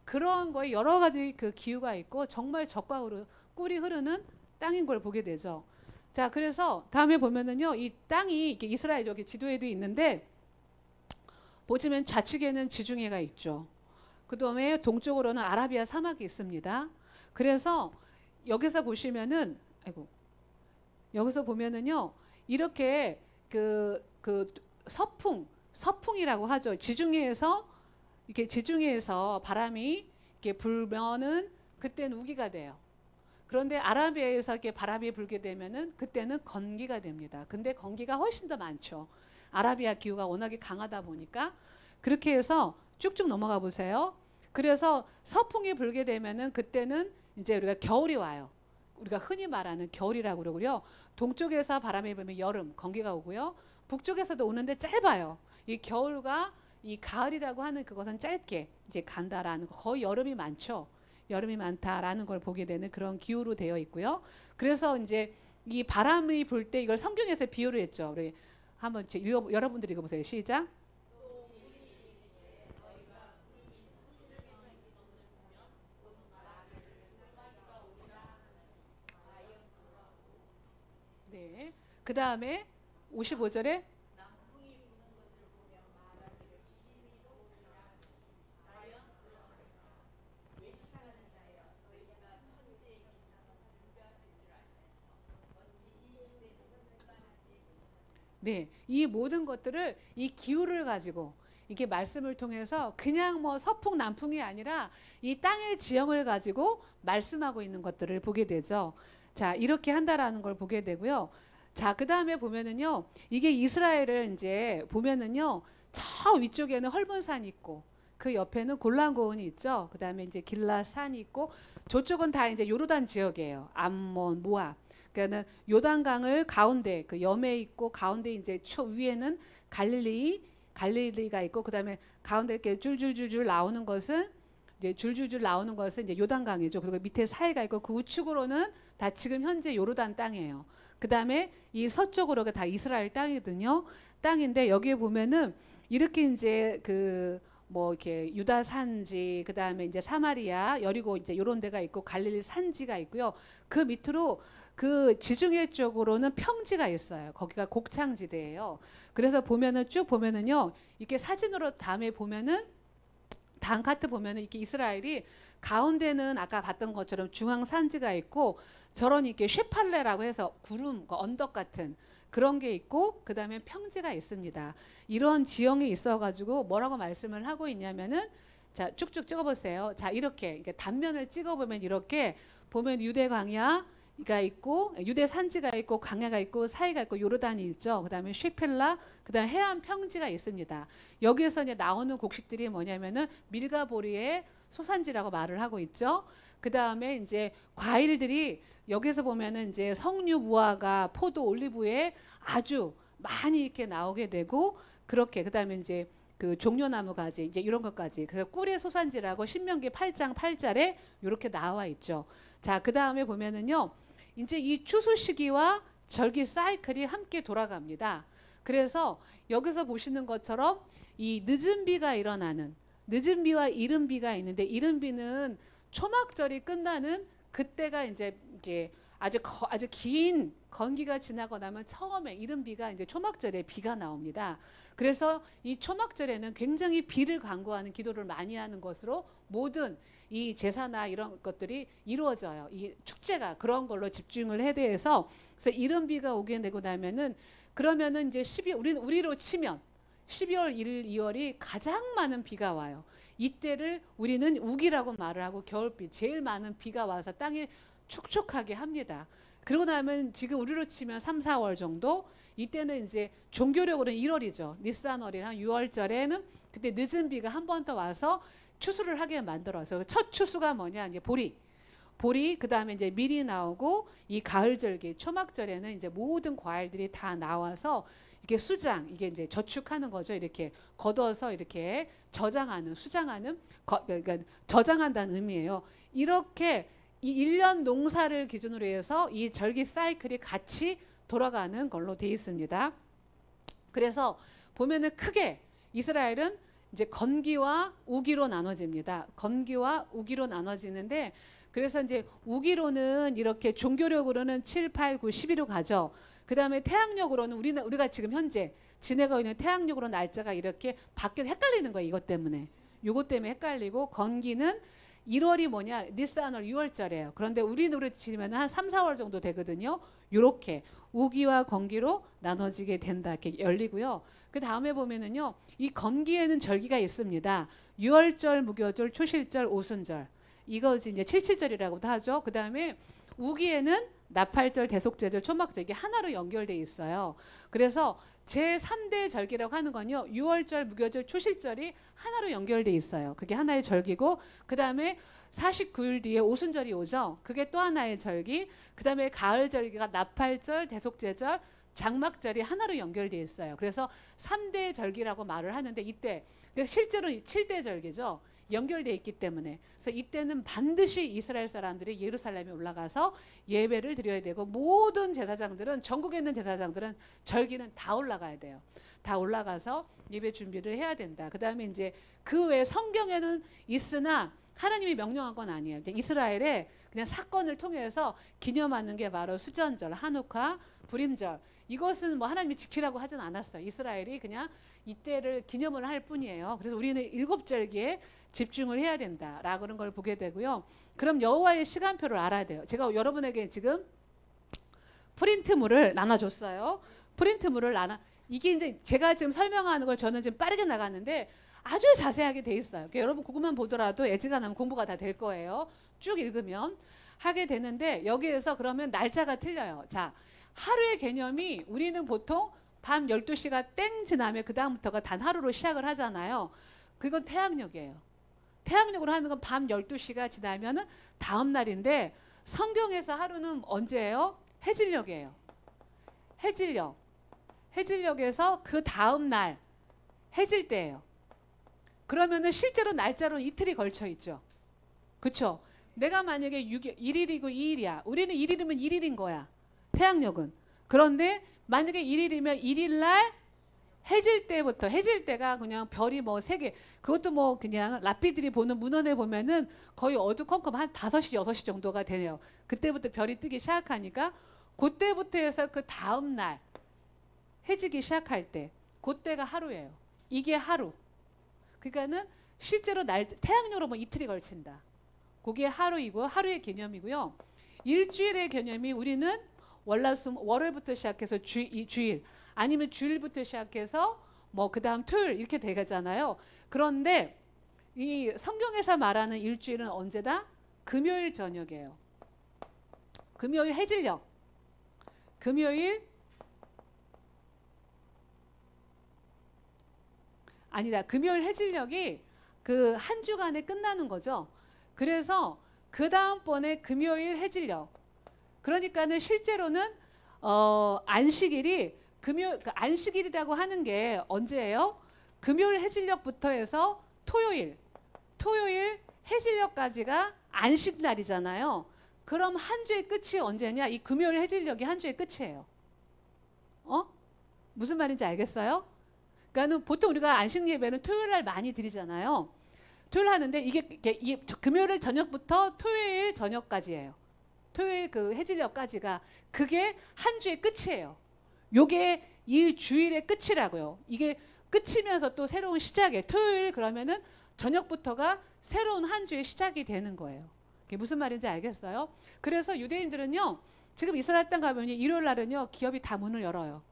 그런 거에 여러 가지 그 기후가 있고 정말 적과 꿀이 흐르는 땅인 걸 보게 되죠. 자, 그래서 다음에 보면은요, 이 땅이 이렇게 이스라엘 여기 지도에도 있는데 보시면 좌측에는 지중해가 있죠. 그 다음에 동쪽으로는 아라비아 사막이 있습니다. 그래서 여기서 보시면은 여기서 보면은요, 이렇게 그 서풍이라고 하죠. 지중해에서 바람이 이렇게 불면은 그때는 우기가 돼요. 그런데 아라비아에서 이렇게 바람이 불게 되면은 그때는 건기가 됩니다. 근데 건기가 훨씬 더 많죠. 아라비아 기후가 워낙에 강하다 보니까. 그렇게 해서 쭉쭉 넘어가 보세요. 그래서 서풍이 불게 되면은 그때는 이제 우리가 겨울이 와요. 우리가 흔히 말하는 겨울이라고 그러고요. 동쪽에서 바람이 불면 여름, 건기가 오고요. 북쪽에서도 오는데 짧아요. 이 겨울과 이 가을이라고 하는 그것은 짧게 이제 간다라는 거, 거의 여름이 많죠. 여름이 많다라는 걸 보게 되는 그런 기후로 되어 있고요. 그래서 이제 이 바람이 불 때 이걸 성경에서 비유를 했죠. 우리 한번 여러분들 읽어보세요. 시작. 네. 그 다음에 55절에 네, 이 모든 것들을 이 기후를 가지고 이게 말씀을 통해서 그냥 뭐 서풍 남풍이 아니라 이 땅의 지형을 가지고 말씀하고 있는 것들을 보게 되죠. 자, 이렇게 한다라는 걸 보게 되고요. 자, 그 다음에 보면은요, 이게 이스라엘을 이제 보면은요, 저 위쪽에는 헐몬산이 있고 그 옆에는 골란고원이 있죠. 그 다음에 이제 길라산이 있고 저쪽은 다 이제 요르단 지역이에요. 암몬, 모압. 그러니까는 요단강을 가운데 그 염에 있고 가운데 이제 위에는 갈릴리가 있고 그다음에 가운데 이렇게 줄줄줄줄 나오는 것은 이제 요단강이죠. 그리고 밑에 사이가 있고 그 우측으로는 다 지금 현재 요르단 땅이에요. 그다음에 이 서쪽으로가 다 이스라엘 땅이거든요. 땅인데 여기에 보면은 이렇게 이제 그 뭐 이렇게 유다 산지 그다음에 이제 사마리아 여리고 이제 요런 데가 있고 갈릴리 산지가 있고요. 그 밑으로 그 지중해 쪽으로는 평지가 있어요. 거기가 곡창지대예요. 그래서 보면은 쭉 보면은요. 이렇게 사진으로 다음에 보면은 다음 카트 보면은 이렇게 이스라엘이 가운데는 아까 봤던 것처럼 중앙 산지가 있고 저런 이렇게 쉐팔레라고 해서 구름, 언덕 같은 그런 게 있고 그 다음에 평지가 있습니다. 이런 지형이 있어가지고 뭐라고 말씀을 하고 있냐면은 자 쭉쭉 찍어보세요. 자 이렇게 단면을 찍어보면 이렇게 보면 유대 광야가 있고 유대 산지가 있고 광야가 있고 사이가 있고 요르단이 있죠. 그 다음에 쉐펠라 그 다음에 해안 평지가 있습니다. 여기에서 이제 나오는 곡식들이 뭐냐면은 밀과 보리의 소산지라고 말을 하고 있죠. 그 다음에 이제 과일들이 여기서 보면은 이제 석류, 무화과, 포도, 올리브에 아주 많이 이렇게 나오게 되고 그렇게 그 다음에 이제 그 종려나무 가지 이제 이런 것까지 그래서 꿀의 소산지라고 신명기 8장 8절에 이렇게 나와 있죠. 자, 그 다음에 보면은요, 이제 이 추수 시기와 절기 사이클이 함께 돌아갑니다. 그래서 여기서 보시는 것처럼 이 늦은 비가 일어나는 늦은 비와 이른 비가 있는데 이른 비는 초막절이 끝나는 그때가 이제 아주 긴 건기가 지나고 나면 처음에 이른 비가 이제 초막절에 비가 나옵니다. 그래서 이 초막절에는 굉장히 비를 간구하는 기도를 많이 하는 것으로 모든 이 제사나 이런 것들이 이루어져요. 이 축제가 그런 걸로 집중을 해야 돼서 그래서 이른 비가 오게 되고 나면은 그러면은 이제 우리로 치면 12월 1일, 2월이 가장 많은 비가 와요. 이때를 우리는 우기라고 말을 하고 겨울비 제일 많은 비가 와서 땅에 축축하게 합니다. 그러고 나면 지금 우리로 치면 3, 4월 정도 이때는 이제 종교력으로는 1월이죠. 니산월이나 6월절에는 그때 늦은 비가 한 번 더 와서 추수를 하게 만들어서 첫 추수가 뭐냐 이제 보리 그 다음에 이제 밀이 나오고 이 가을절기 초막절에는 이제 모든 과일들이 다 나와서 이게 이게 이제 저축하는 거죠. 이렇게 걷어서 이렇게 수장하는 그러니까 저장한다는 의미예요. 이렇게 이 1년 농사를 기준으로 해서 이 절기 사이클이 같이 돌아가는 걸로 되어 있습니다. 그래서 보면은 크게 이스라엘은 이제 건기와 우기로 나눠집니다. 건기와 우기로 나눠지는데 그래서 이제 우기로는 이렇게 종교력으로는 7, 8, 9, 12로 가죠. 그 다음에 태양력으로는 우리가 지금 현재 지내고 있는 태양력으로 날짜가 이렇게 바뀌어 헷갈리는 거예요. 이것 때문에 헷갈리고 건기는 1월이 뭐냐 니산월 6월절이에요. 그런데 우리로 치면 한 3, 4월 정도 되거든요. 이렇게 우기와 건기로 나눠지게 된다. 이렇게 열리고요. 그 다음에 보면은요. 이 건기에는 절기가 있습니다. 6월절, 무교절, 초실절, 오순절. 이것이 이제 77절이라고도 하죠. 그 다음에 우기에는 나팔절, 대속제절, 초막절 이게 하나로 연결돼 있어요. 그래서 제3대 절기라고 하는 건요. 6월절, 무교절, 초실절이 하나로 연결돼 있어요. 그게 하나의 절기고 그 다음에 49일 뒤에 오순절이 오죠. 그게 또 하나의 절기. 그 다음에 가을 절기가 나팔절, 대속제절, 장막절이 하나로 연결돼 있어요. 그래서 3대 절기라고 말을 하는데 이때 실제로는 7대 절기죠. 연결되어 있기 때문에 그래서 이때는 반드시 이스라엘 사람들이 예루살렘에 올라가서 예배를 드려야 되고 모든 제사장들은 전국에 있는 제사장들은 절기는 다 올라가야 돼요. 다 올라가서 예배 준비를 해야 된다. 그 다음에 이제 그 외에 성경에는 있으나 하나님이 명령한 건 아니에요. 이스라엘의 그냥 사건을 통해서 기념하는 게 바로 수전절, 하누카, 불임절. 이것은 뭐 하나님이 지키라고 하진 않았어요. 이스라엘이 그냥 이때를 기념을 할 뿐이에요. 그래서 우리는 7절기에 집중을 해야 된다라고 그런 걸 보게 되고요. 그럼 여호와의 시간표를 알아야 돼요. 제가 여러분에게 지금 프린트물을 나눠줬어요. 이게 이제 제가 지금 설명하는 걸 저는 지금 빠르게 나갔는데 아주 자세하게 돼 있어요. 그러니까 여러분 그것만 보더라도 애지간하면 공부가 다 될 거예요. 쭉 읽으면 하게 되는데 여기에서 그러면 날짜가 틀려요. 자, 하루의 개념이 우리는 보통 밤 12시가 땡 지나면 그 다음부터가 단 하루로 시작을 하잖아요. 그건 태양력이에요. 태양력으로 하는 건 밤 12시가 지나면은 다음 날인데 성경에서 하루는 언제예요? 해질녘이에요. 해질녘. 해질녘에서 그 다음 날 해질 때예요. 그러면은 실제로 날짜로 이틀이 걸쳐 있죠. 그쵸? 내가 만약에 1일이고 2일이야. 우리는 1일이면 1일인 거야. 태양력은. 그런데 만약에 1일이면 1일 날 해질 때부터, 해질 때가 그냥 별이 뭐 3개, 그것도 뭐 그냥 라피들이 보는 문헌에 보면은 거의 어두컴컴 한 5시, 6시 정도가 되네요. 그때부터 별이 뜨기 시작하니까 그때부터 해서 그 다음 날 해지기 시작할 때, 그때가 하루예요. 이게 하루. 그러니까는 실제로 태양력으로 뭐 이틀이 걸친다. 그게 하루이고, 하루의 개념이고요. 일주일의 개념이 우리는 월요일부터 시작해서 주일, 아니면 주일부터 시작해서 뭐 그 다음 토요일 이렇게 되잖아요. 그런데 이 성경에서 말하는 일주일은 언제다? 금요일 저녁이에요. 금요일 해질녘. 금요일 아니다. 금요일 해질녘이 그 한 주간에 끝나는 거죠. 그래서 그 다음번에 금요일 해질녘. 그러니까는 실제로는 안식일이 안식일이라고 하는 게 언제예요? 금요일 해질녘부터 해서 토요일 해질녘까지가 안식날이잖아요. 그럼 한 주의 끝이 언제냐? 이 금요일 해질녘이 한 주의 끝이에요. 무슨 말인지 알겠어요? 그러니까는 보통 우리가 안식 예배는 토요일 날 많이 드리잖아요. 토요일 하는데 이게 금요일 저녁부터 토요일 저녁까지예요. 토요일 그 해질녘까지가 그게 한 주의 끝이에요. 요게 이 주일의 끝이라고요. 이게 끝이면서 또 새로운 시작이에요. 토요일 그러면은 저녁부터가 새로운 한 주의 시작이 되는 거예요. 이게 무슨 말인지 알겠어요? 그래서 유대인들은요, 지금 이스라엘 땅 가면요, 일요일 날은요, 기업이 다 문을 열어요.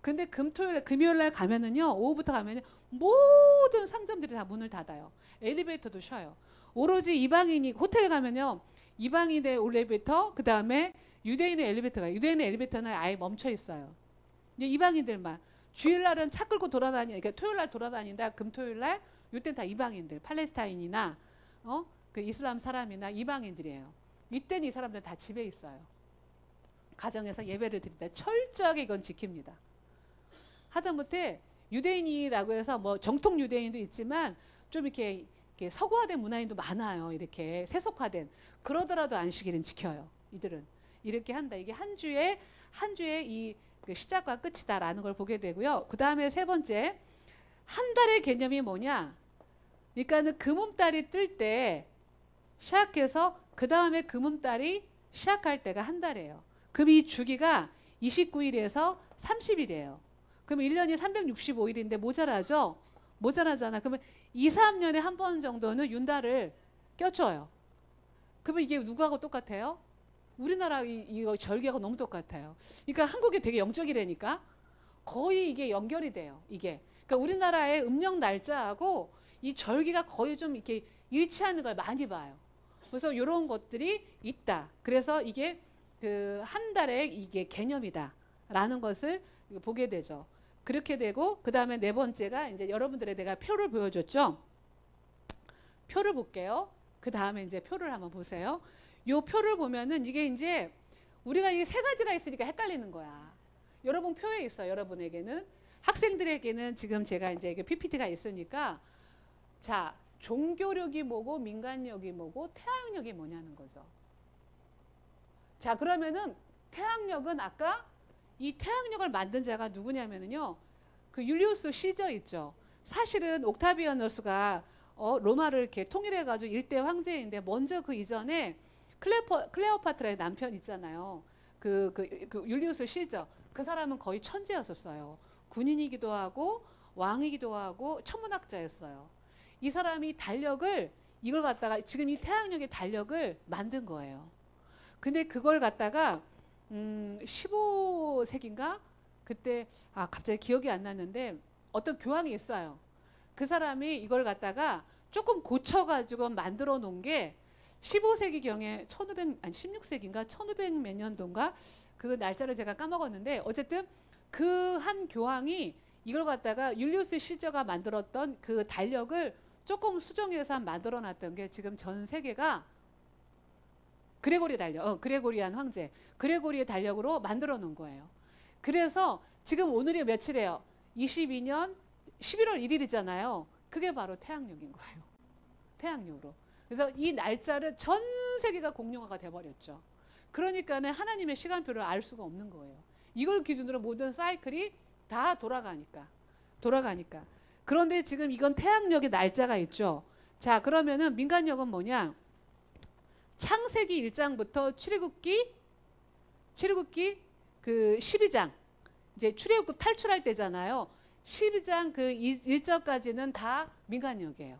근데 금요일 날 가면은요, 오후부터 가면은 모든 상점들이 다 문을 닫아요. 엘리베이터도 쉬어요. 오로지 이방인이 호텔 가면요, 이방인의 엘리베이터, 그 다음에 유대인의 엘리베이터가, 유대인의 엘리베이터는 아예 멈춰 있어요. 이제 이방인들만. 주일날은 차 끌고 그러니까 토요일날 돌아다닌다. 금토요일날 이때는 다 이방인들, 팔레스타인이나 그 이슬람 사람이나 이방인들이에요. 이때는 이 사람들 다 집에 있어요. 가정에서 예배를 드릴 때 철저하게 이건 지킵니다. 하다못해 유대인이라고 해서 뭐 정통 유대인도 있지만 좀 이렇게 서구화된 문화인도 많아요. 이렇게 세속화된. 그러더라도 안식일은 지켜요. 이들은 이렇게 한다. 이게 한 주의 이 시작과 끝이다라는 걸 보게 되고요. 그 다음에 세 번째, 한 달의 개념이 뭐냐? 그러니까는 금음달이 뜰 때 시작해서 그 다음에 금음달이 시작할 때가 한 달이에요. 그럼 이 주기가 29일에서 30일이에요. 그럼 1년이 365일인데 모자라죠? 모자라잖아. 그러면 2, 3년에 한 번 정도는 윤달을 껴줘요. 그러면 이게 누구하고 똑같아요? 우리나라 이거 절기하고 너무 똑같아요. 그러니까 한국이 되게 영적이라니까 거의 이게 연결이 돼요. 이게. 그러니까 우리나라의 음력 날짜하고 이 절기가 거의 좀 이렇게 일치하는 걸 많이 봐요. 그래서 이런 것들이 있다. 그래서 이게 그 한 달의 이게 개념이다라는 것을 보게 되죠. 그렇게 되고 그 다음에 네 번째가 이제 여러분들의 내가 표를 보여줬죠. 표를 볼게요. 그 다음에 이제 표를 한번 보세요. 요 표를 보면은 이게 이제 우리가 이게 세 가지가 있으니까 헷갈리는 거야. 여러분 표에 있어. 여러분에게는 학생들에게는 지금 제가 이제 이게 PPT가 있으니까 자 종교력이 뭐고 민간력이 뭐고 태양력이 뭐냐는 거죠. 자 그러면은 태양력은 아까 이 태양력을 만든 자가 누구냐면은요. 그 율리우스 시저 있죠. 사실은 옥타비아누스가 로마를 이렇게 통일해가지고 일대 황제인데 먼저 그 이전에 클레오파트라의 남편 있잖아요. 그 율리우스 시저. 그 사람은 거의 천재였었어요. 군인이기도 하고 왕이기도 하고 천문학자였어요. 이 사람이 달력을 이걸 갖다가 지금 이 태양력의 달력을 만든 거예요. 근데 그걸 갖다가 15세기인가? 그때 갑자기 기억이 안 나는데 어떤 교황이 있어요. 그 사람이 이걸 갖다가 조금 고쳐가지고 만들어 놓은 게 15세기경에 16세기인가 1500 몇 년도인가 그 날짜를 제가 까먹었는데 어쨌든 그 한 교황이 이걸 갖다가 율리우스 시저가 만들었던 그 달력을 조금 수정해서 만들어 놨던 게 지금 전 세계가 그레고리안 황제. 그레고리의 달력으로 만들어 놓은 거예요. 그래서 지금 오늘이 며칠이에요? 22년 11월 1일이잖아요. 그게 바로 태양력인 거예요. 태양력으로. 그래서 이 날짜를 전 세계가 공룡화가 돼버렸죠. 그러니까는 하나님의 시간표를 알 수가 없는 거예요. 이걸 기준으로 모든 사이클이 다 돌아가니까. 그런데 지금 이건 태양력의 날짜가 있죠. 자, 그러면은 민간력은 뭐냐? 창세기 1장부터 출애굽기 그 12장 이제 출애굽 탈출할 때잖아요. 12장 그 1절까지는 다 민간력이에요.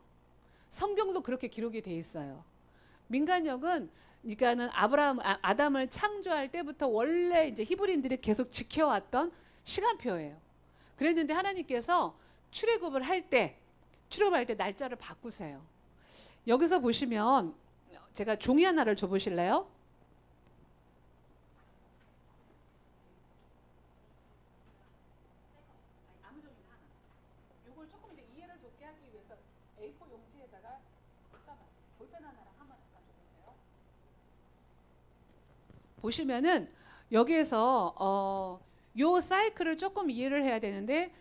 성경도 그렇게 기록이 돼 있어요. 민간력은 그러니까는 아담을 창조할 때부터 원래 이제 히브리인들이 계속 지켜왔던 시간표예요. 그랬는데 하나님께서 출애굽을 할 때 날짜를 바꾸세요. 여기서 보시면 제가 종이 하나를 줘 보실래요? 아무 종이나 하나. 요걸 조금 더 이해를 돕게 하기 위해서 A4 용지에다가 볼펜 하나랑 한번 잠깐 줘보세요. 보시면은 여기에서 요 사이클을 조금 이해를 해야 되는데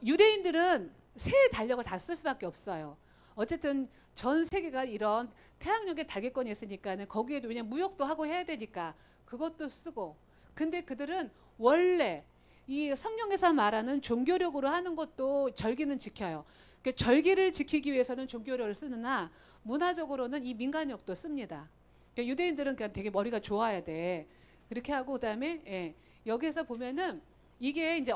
유대인들은 새 달력을 다 쓸 수밖에 없어요. 어쨌든 전 세계가 이런 태양력의 달계권이 있으니까는 거기에도 왜냐면 무역도 하고 해야 되니까 그것도 쓰고. 근데 그들은 원래 이 성경에서 말하는 종교력으로 하는 것도 절기는 지켜요. 그러니까 절기를 지키기 위해서는 종교력을 쓰느나 문화적으로는 이 민간력도 씁니다. 그러니까 유대인들은 그냥 되게 머리가 좋아야 돼. 그렇게 하고 그다음에 여기서 보면은 이게 이제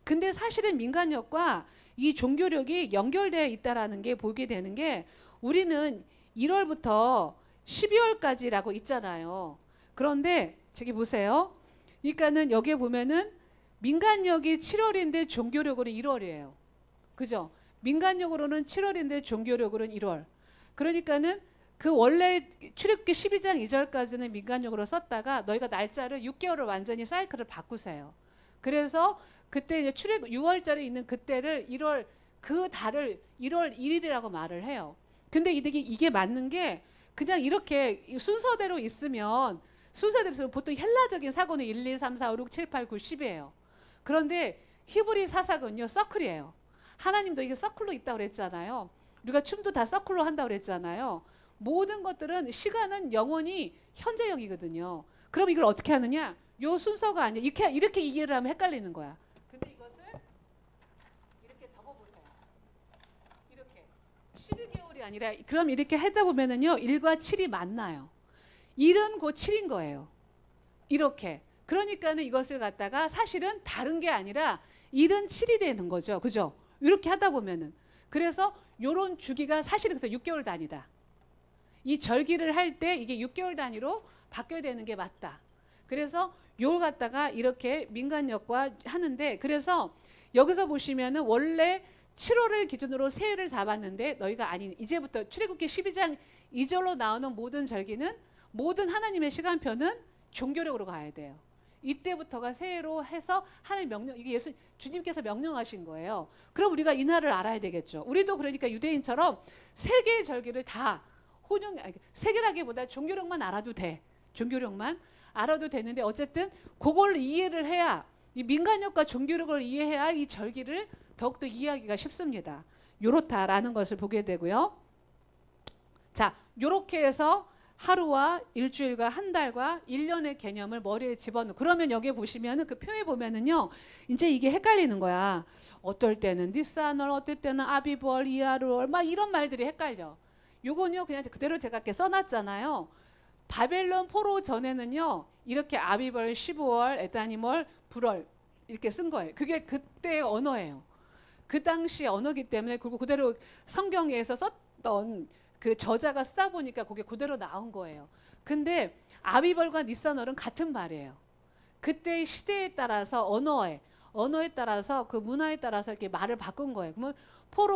근데 사실은 민간력과 이 종교력이 연결되어 있다라는 게 보게 되는 게 우리는 1월부터 12월까지라고 있잖아요. 그런데 저기 보세요. 그러니까는 여기에 보면은 민간력이 7월인데 종교력으로는 1월이에요. 그죠? 민간력으로는 7월인데 종교력으로는 1월. 그러니까는 그 원래 출애굽기 12장 2절까지는 민간력으로 썼다가 너희가 날짜를 6개월을 완전히 사이클을 바꾸세요. 그래서 그때 이제 출애굽 6월절에 있는 그때를 1월 그 달을 1월 1일이라고 말을 해요. 근데 이게 맞는 게 그냥 이렇게 순서대로 있으면 보통 헬라적인 사고는 1, 2, 3, 4, 5, 6, 7, 8, 9, 10이에요. 그런데 히브리 사사건요 서클이에요. 하나님도 이게 서클로 있다고 그랬잖아요. 우리가 춤도 다 서클로 한다고 그랬잖아요. 모든 것들은 시간은 영원히 현재형이거든요. 그럼 이걸 어떻게 하느냐? 요 순서가 아니야. 이렇게 이해를 하면 헷갈리는 거야. 근데 이것을 이렇게 적어보세요. 이렇게 12개월이 아니라 그럼 이렇게 하다 보면은요 1과 7이 만나요. 1은 곧 7인 거예요. 이렇게. 그러니까는 이것을 갖다가 사실은 다른 게 아니라 1은 7이 되는 거죠. 그죠? 이렇게 하다 보면은. 그래서 요런 주기가 사실은 그래서 6개월 단위다. 이 절기를 할 때 이게 6개월 단위로 바뀌어야 되는 게 맞다. 그래서 요걸 갖다가 이렇게 민간력과 하는데 그래서 여기서 보시면은 원래 7월을 기준으로 새해를 잡았는데 너희가 아닌 이제부터 출애굽기 12장 2절로 나오는 모든 절기는 모든 하나님의 시간표는 종교력으로 가야 돼요. 이때부터가 새해로 해서 하나님 명령 이게 주님께서 명령하신 거예요. 그럼 우리가 이 날을 알아야 되겠죠. 우리도 그러니까 유대인처럼 세 개의 절기를 다 세 개라기보다 종교력만 알아도 돼. 종교력만 알아도 되는데 어쨌든 그걸 이해를 해야 이 민간력과 종교력을 이해해야 이 절기를 더욱더 이해하기가 쉽습니다. 요렇다라는 것을 보게 되고요. 자, 요렇게 해서 하루와 일주일과 한 달과 1년의 개념을 머리에 집어넣고 그러면 여기 보시면은 그 표에 보면은요. 이제 이게 헷갈리는 거야. 어떨 때는 니산월, 어떨 때는 아비벌, 이하루월 막 이런 말들이 헷갈려. 요건요 그냥 그대로 제가 이렇게 써놨잖아요. 바벨론 포로 전에는요 이렇게 아비벌, 15월, 에다니멀, 불월 이렇게 쓴 거예요. 그게 그때의 언어예요. 그 당시 언어기 때문에 그리고 그대로 성경에서 썼던 그 저자가 쓰다 보니까 그게 그대로 나온 거예요. 근데 아비벌과 니산월은 같은 말이에요. 그때의 시대에 따라서 언어에 따라서 그 문화에 따라서 이렇게 말을 바꾼 거예요. 그러면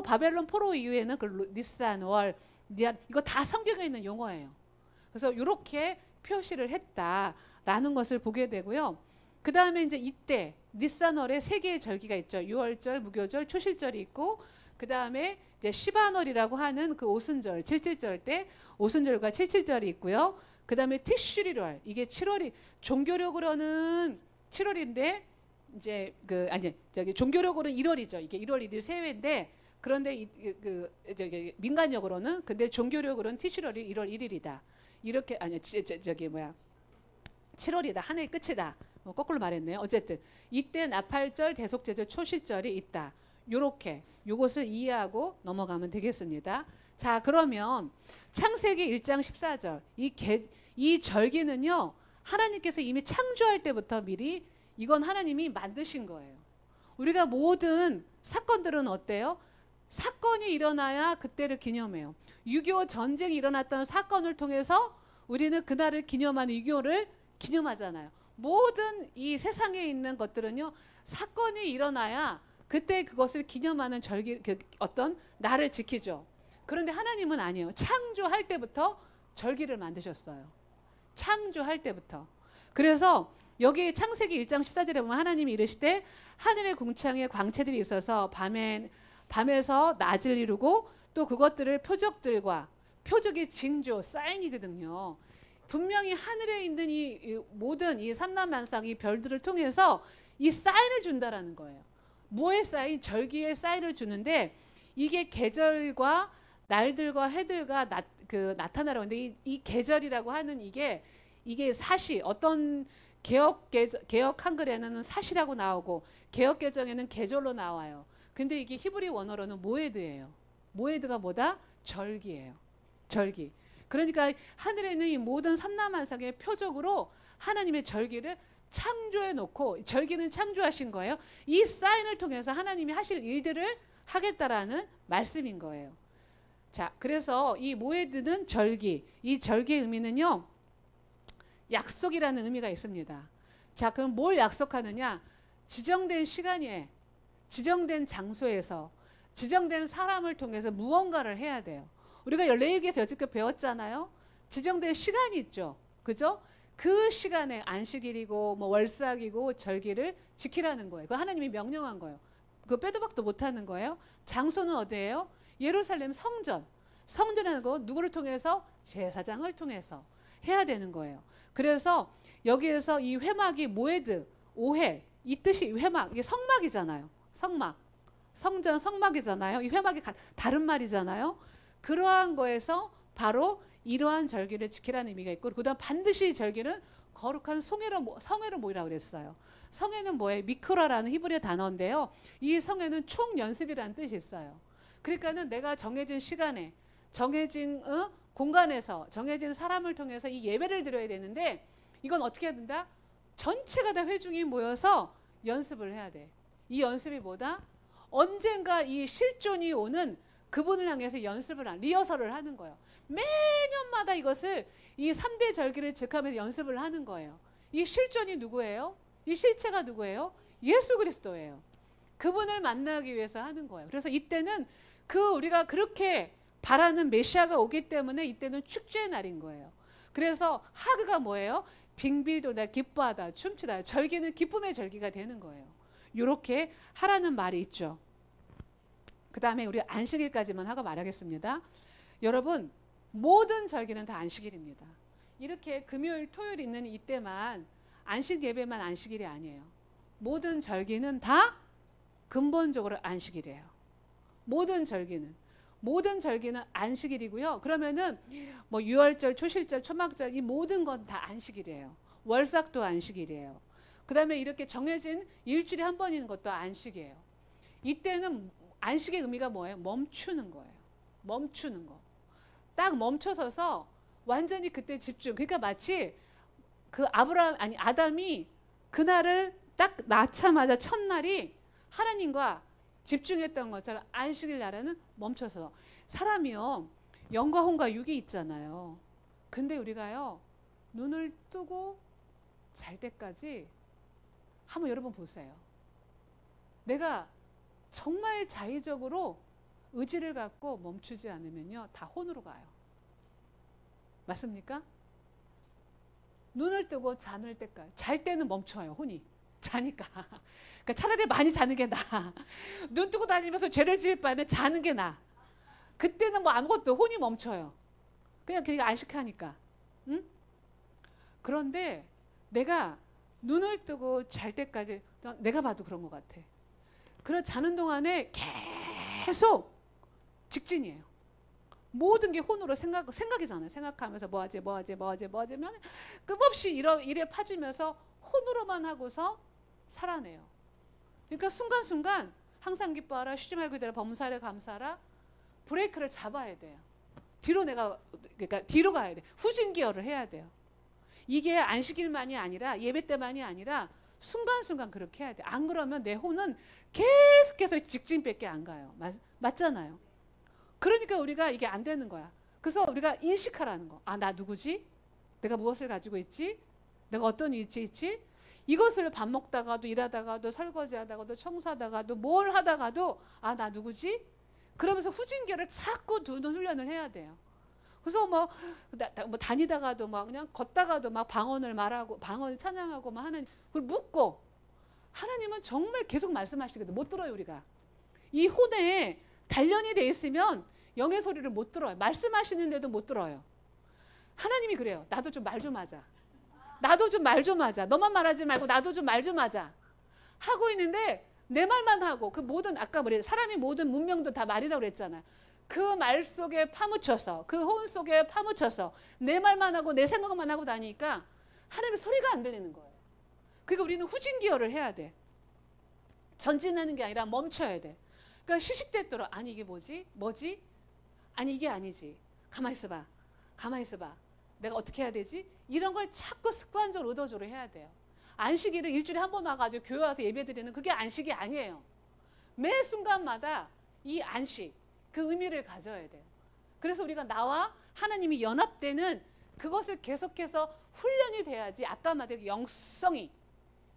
바벨론 포로 이후에는 그 니산월 이거 다 성경에 있는 용어예요. 그래서 이렇게 표시를 했다라는 것을 보게 되고요. 그 다음에 이제 이때 니산월에 세 개의 절기가 있죠. 유월절, 무교절, 초실절이 있고 그 다음에 이제 시바월이라고 하는 그 오순절, 칠칠절 때 오순절과 칠칠절이 있고요. 그 다음에 티슈리월, 이게 7월이, 종교력으로는 7월인데, 이제 아니 저기 종교력으로는 1월이죠. 이게 1월 1일 세회인데, 그런데 저기 민간력으로는, 근데 종교력으로는 티슈리월이 1월 1일이다. 이렇게, 아니 저기 뭐야, 7월이다. 한 해의 끝이다. 거꾸로 말했네요. 어쨌든 이때 나팔절, 대속제절, 초실절이 있다. 요렇게 요것을 이해하고 넘어가면 되겠습니다. 자, 그러면 창세기 1장 14절, 이 절기는요, 하나님께서 이미 창조할 때부터 미리 이건 하나님이 만드신 거예요. 우리가 모든 사건들은 어때요? 사건이 일어나야 그때를 기념해요. 6.25 전쟁이 일어났던 사건을 통해서 우리는 그날을 기념하는 6.25를 기념하잖아요. 모든 이 세상에 있는 것들은요, 사건이 일어나야 그때 그것을 기념하는 절기, 어떤 날을 지키죠. 그런데 하나님은 아니에요. 창조할 때부터 절기를 만드셨어요. 창조할 때부터. 그래서 여기 창세기 1장 14절에 보면 하나님이 이르시되 하늘의 궁창에 광채들이 있어서 밤에서 낮을 이루고, 또 그것들을 표적들과, 표적이 징조, 사인이거든요. 분명히 하늘에 있는 이 모든 이 삼라만상, 이 별들을 통해서 이 사인을 준다라는 거예요. 뭐의 사인? 절기의 사인을 주는데, 이게 계절과 날들과 해들과 나타나라고 하는데, 이 계절이라고 하는 이게 사시, 어떤 개혁 한글에는 사시라고 나오고 개혁 개정에는 계절로 나와요. 근데 이게 히브리 원어로는 모에드예요. 모에드가 뭐다? 절기예요. 절기. 그러니까 하늘에 있는 이 모든 삼라만상의 표적으로 하나님의 절기를 창조해 놓고, 절기는 창조하신 거예요. 이 사인을 통해서 하나님이 하실 일들을 하겠다라는 말씀인 거예요. 자, 그래서 이 모에드는 절기, 이 절기의 의미는요, 약속이라는 의미가 있습니다. 자, 그럼 뭘 약속하느냐? 지정된 시간에, 지정된 장소에서, 지정된 사람을 통해서 무언가를 해야 돼요. 우리가 레위기에서 여지껏 배웠잖아요. 지정된 시간이 있죠. 그죠? 그 시간에 안식일이고 뭐 월삭이고 절기를 지키라는 거예요. 그거 하나님이 명령한 거예요. 그거 빼도 박도 못하는 거예요. 장소는 어디예요? 예루살렘 성전. 성전이라는 거 누구를 통해서? 제사장을 통해서 해야 되는 거예요. 그래서 여기에서 이 회막이 모에드, 오헬, 이 뜻이 회막, 이게 성막이잖아요. 성막. 성전 성막이잖아요. 이 회막이 다른 말이잖아요. 그러한 거에서 바로 이러한 절기를 지키라는 의미가 있고, 그 다음 반드시 절기는 거룩한 성회로 모이라고 그랬어요. 성회는 뭐예요? 미크라라는 히브리 단어인데요. 이 성회는 총연습이라는 뜻이 있어요. 그러니까는 내가 정해진 시간에, 정해진 공간에서, 정해진 사람을 통해서 이 예배를 드려야 되는데, 이건 어떻게 해야 된다? 전체가 다 회중이 모여서 연습을 해야 돼. 이 연습이 뭐다? 언젠가 이 실존이 오는 그분을 향해서 리허설을 하는 거예요. 매년마다 이것을, 이 3대 절기를 직하면서 연습을 하는 거예요. 이 실존이 누구예요? 이 실체가 누구예요? 예수 그리스도예요. 그분을 만나기 위해서 하는 거예요. 그래서 이때는 우리가 그렇게 바라는 메시아가 오기 때문에 이때는 축제의 날인 거예요. 그래서 하그가 뭐예요? 빙빌돌다, 기뻐하다, 춤추다. 절기는 기쁨의 절기가 되는 거예요. 이렇게 하라는 말이 있죠. 그 다음에 우리 안식일까지만 하고 말하겠습니다. 여러분, 모든 절기는 다 안식일입니다. 이렇게 금요일, 토요일 있는 이때만, 안식 예배만 안식일이 아니에요. 모든 절기는 다 근본적으로 안식일이에요. 모든 절기는 안식일이고요. 그러면은 뭐 유월절, 초실절, 초막절, 이 모든 건 다 안식일이에요. 월삭도 안식일이에요. 그 다음에 이렇게 정해진 일주일에 한 번 있는 것도 안식이에요. 이때는 안식의 의미가 뭐예요? 멈추는 거예요. 멈추는 거. 딱 멈춰서서 완전히 그때 집중. 그러니까 마치 아담이 그날을 딱 낳자마자 첫날이 하나님과 집중했던 것처럼 안식일 날에는 멈춰서. 사람이요, 영과 혼과 육이 있잖아요. 근데 우리가요, 눈을 뜨고 잘 때까지 한번 여러분 보세요. 내가 정말 자의적으로 의지를 갖고 멈추지 않으면요, 다 혼으로 가요. 맞습니까? 눈을 뜨고 잠을 때까지. 잘 때는 멈춰요, 혼이. 자니까. 그러니까 차라리 많이 자는 게 나아. 눈 뜨고 다니면서 죄를 지을 바에는 자는 게 나아. 그때는 뭐 아무것도, 혼이 멈춰요. 그냥 안식하니까. 응? 그런데 내가 눈을 뜨고 잘 때까지 내가 봐도 그런 것 같아. 그런 자는 동안에 계속 직진이에요. 모든 게 혼으로 생각이잖아요. 생각하면서 뭐하지 하면 끝없이 일에 파지면서 혼으로만 하고서 살아내요. 그러니까 순간순간 항상 기뻐하라, 쉬지 말고 기다려, 범사에 감사하라. 브레이크를 잡아야 돼요. 그러니까 뒤로 가야 돼. 후진 기어를 해야 돼요. 이게 안식일만이 아니라 예배 때만이 아니라 순간순간 그렇게 해야 돼. 안 그러면 내 혼은 계속해서 직진밖에 안 가요. 맞잖아요. 그러니까 우리가 이게 안 되는 거야. 그래서 우리가 인식하라는 거. 아, 나 누구지? 내가 무엇을 가지고 있지? 내가 어떤 위치에 있지? 이것을 밥 먹다가도 일하다가도 설거지하다가도 청소하다가도 뭘 하다가도 아, 나 누구지? 그러면서 후진기어를 자꾸 두는 훈련을 해야 돼요. 그래서 뭐 다니다가도 막 그냥 걷다가도 막 방언을 말하고 방언을 찬양하고 막 하는 그걸 묻고 하나님은 정말 계속 말씀하시거든. 못 들어요 우리가. 이 혼에 단련이 돼 있으면 영의 소리를 못 들어요. 말씀하시는데도 못 들어요. 하나님이 그래요. 나도 좀 말 좀 하자. 나도 좀 말 좀 하자. 너만 말하지 말고 나도 좀 말 좀 하자. 하고 있는데 내 말만 하고 그 모든 아까 사람이 모든 문명도 다 말이라고 그랬잖아요. 그 말 속에 파묻혀서 그 혼 속에 파묻혀서 내 말만 하고 내 생각만 하고 다니니까 하나님의 소리가 안 들리는 거예요. 그러니까 우리는 후진기어를 해야 돼. 전진하는 게 아니라 멈춰야 돼. 그러니까 시시때때로 아니 이게 뭐지? 아니 이게 아니지. 가만히 있어봐. 내가 어떻게 해야 되지? 이런 걸 자꾸 습관적으로 의도적으로 해야 돼요. 안식일을 일주일에 한 번 와가지고 교회 와서 예배 드리는 그게 안식이 아니에요. 매 순간마다 이 안식 그 의미를 가져야 돼요. 그래서 우리가 나와 하나님이 연합되는 그것을 계속해서 훈련이 돼야지 아까 말한 영성이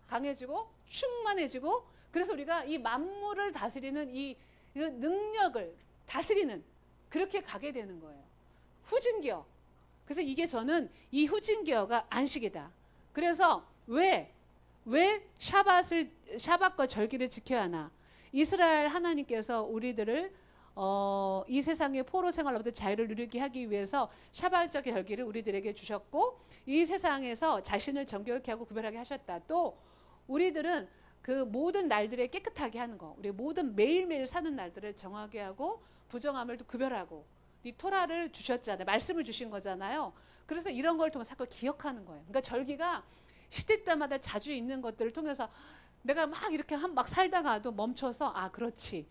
강해지고 충만해지고 그래서 우리가 이 만물을 다스리는 이 능력을 다스리는 그렇게 가게 되는 거예요. 후진기어. 그래서 이게 저는 이 후진기어가 안식이다. 그래서 왜 샤밧과 절기를 지켜야 하나? 이스라엘 하나님께서 우리들을 이 세상의 포로 생활로부터 자유를 누리게 하기 위해서 샤밧적 절기를 우리들에게 주셨고 이 세상에서 자신을 정결케 하고 구별하게 하셨다. 또 우리들은 그 모든 날들에 깨끗하게 하는 거. 우리 모든 매일매일 사는 날들을 정하게 하고 부정함을 구별하고 이 토라를 주셨잖아요. 말씀을 주신 거잖아요. 그래서 이런 걸 통해서 자꾸 기억하는 거예요. 그러니까 절기가 시대 때마다 자주 있는 것들을 통해서 내가 막 이렇게 막 살다가도 멈춰서 아 그렇지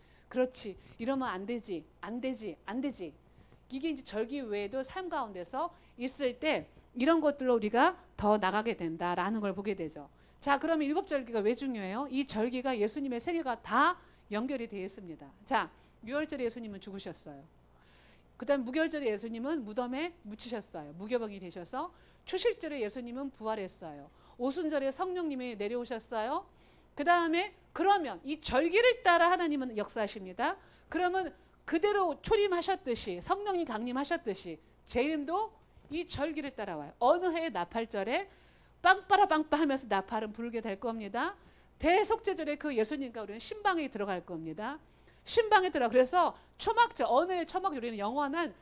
이러면 안 되지 이게 이제 절기 외에도 삶 가운데서 있을 때 이런 것들로 우리가 더 나가게 된다라는 걸 보게 되죠. 자, 그러면 일곱 절기가 왜 중요해요? 이 절기가 예수님의 세계가 다 연결이 되어 있습니다. 자, 유월절에 예수님은 죽으셨어요. 그 다음 무결절에 예수님은 무덤에 묻히셨어요. 무교병이 되셔서 초실절에 예수님은 부활했어요. 오순절에 성령님이 내려오셨어요. 그 다음에 그러면 이 절기를 따라 하나님은 역사하십니다. 그러면 그대로 초림하셨듯이 성령님 강림하셨듯이 재림도 이 절기를 따라와요. 어느 해의 나팔절에 빵빠라 빵빠 하면서 나팔은 불게 될 겁니다. 대속죄절에 그 예수님과 우리는 신방에 들어갈 겁니다. 신방에 들어가 그래서 초막절 어느 해 초막절 우리는 영원한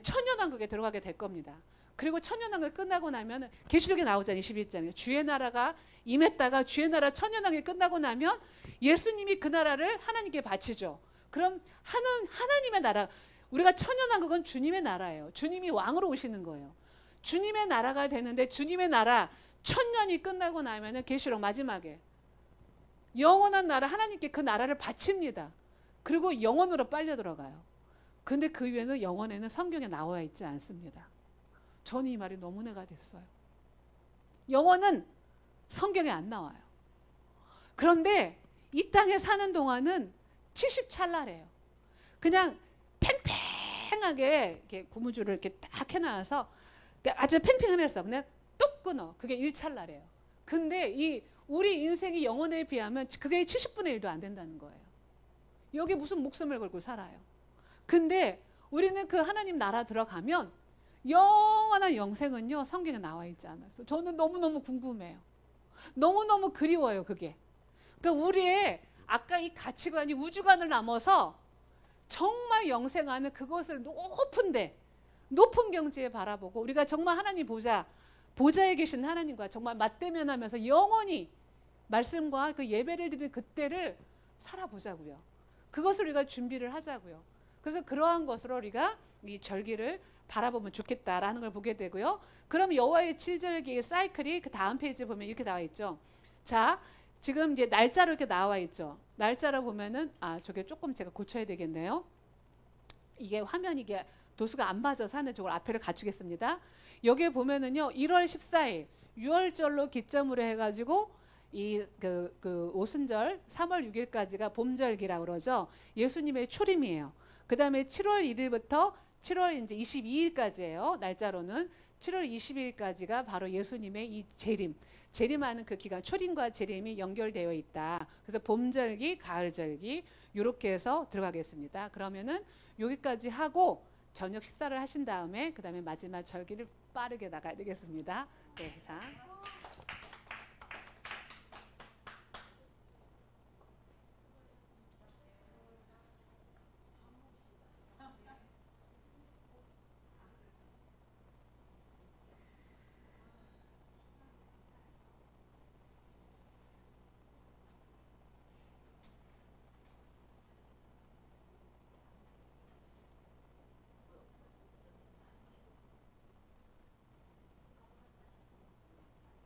천년왕국에 들어가게 될 겁니다. 그리고 천년왕국 끝나고 나면 계시록에 나오잖아요. 21장에 주의 나라가 임했다가 주의 나라 천년왕국이 끝나고 나면 예수님이 그 나라를 하나님께 바치죠. 그럼 하나님의 나라 우리가 천년왕국은 주님의 나라예요. 주님이 왕으로 오시는 거예요. 주님의 나라가 되는데 주님의 나라 천년이 끝나고 나면은 계시록 마지막에 영원한 나라 하나님께 그 나라를 바칩니다. 그리고 영원으로 빨려 들어가요. 근데 그 위에는 영원에는 성경에 나와 있지 않습니다. 저는 이 말이 너무 내가 됐어요. 영원은 성경에 안 나와요. 그런데 이 땅에 사는 동안은 70찰나래요. 그냥 팽팽하게 이렇게 고무줄을 이렇게 딱 해놔서 아주 팽팽한 했어. 그냥 똑 끊어. 그게 1찰나래요. 근데 우리 인생이 영혼에 비하면 그게 70분의 1도 안 된다는 거예요. 여기 무슨 목숨을 걸고 살아요. 근데 우리는 그 하나님 나라 들어가면 영원한 영생은요 성경에 나와 있지 않았어요. 저는 너무너무 궁금해요. 너무너무 그리워요 그게. 그러니까 우리의 아까 이 가치관이 우주관을 넘어서 정말 영생하는 그것을 높은 경지에 바라보고 우리가 정말 하나님 보자 보좌에 계신 하나님과 정말 맞대면하면서 영원히 말씀과 그 예배를 드리는 그때를 살아보자고요. 그것을 우리가 준비를 하자고요. 그래서 그러한 것으로 우리가 이 절기를 바라보면 좋겠다라는 걸 보게 되고요. 그럼 여호와의 7절기의 사이클이 그 다음 페이지에 보면 이렇게 나와 있죠. 자, 지금 이제 날짜로 이렇게 나와 있죠. 날짜로 보면은 저게 조금 제가 고쳐야 되겠네요. 이게 화면이 이게 도수가 안 맞아서 하는 쪽을 앞에를 갖추겠습니다. 여기에 보면은요, 1월 14일 6월절로 기점으로 해가지고 그 오순절 3월 6일까지가 봄절기라고 그러죠. 예수님의 초림이에요. 그 다음에 7월 1일부터 7월 이제 22일까지예요. 날짜로는 7월 22일까지가 바로 예수님의 이 재림하는 그 기간, 초림과 재림이 연결되어 있다. 그래서 봄절기, 가을절기 이렇게 해서 들어가겠습니다. 그러면은 여기까지 하고 저녁 식사를 하신 다음에 그 다음에 마지막 절기를 빠르게 나가야 되겠습니다. 네, 이상.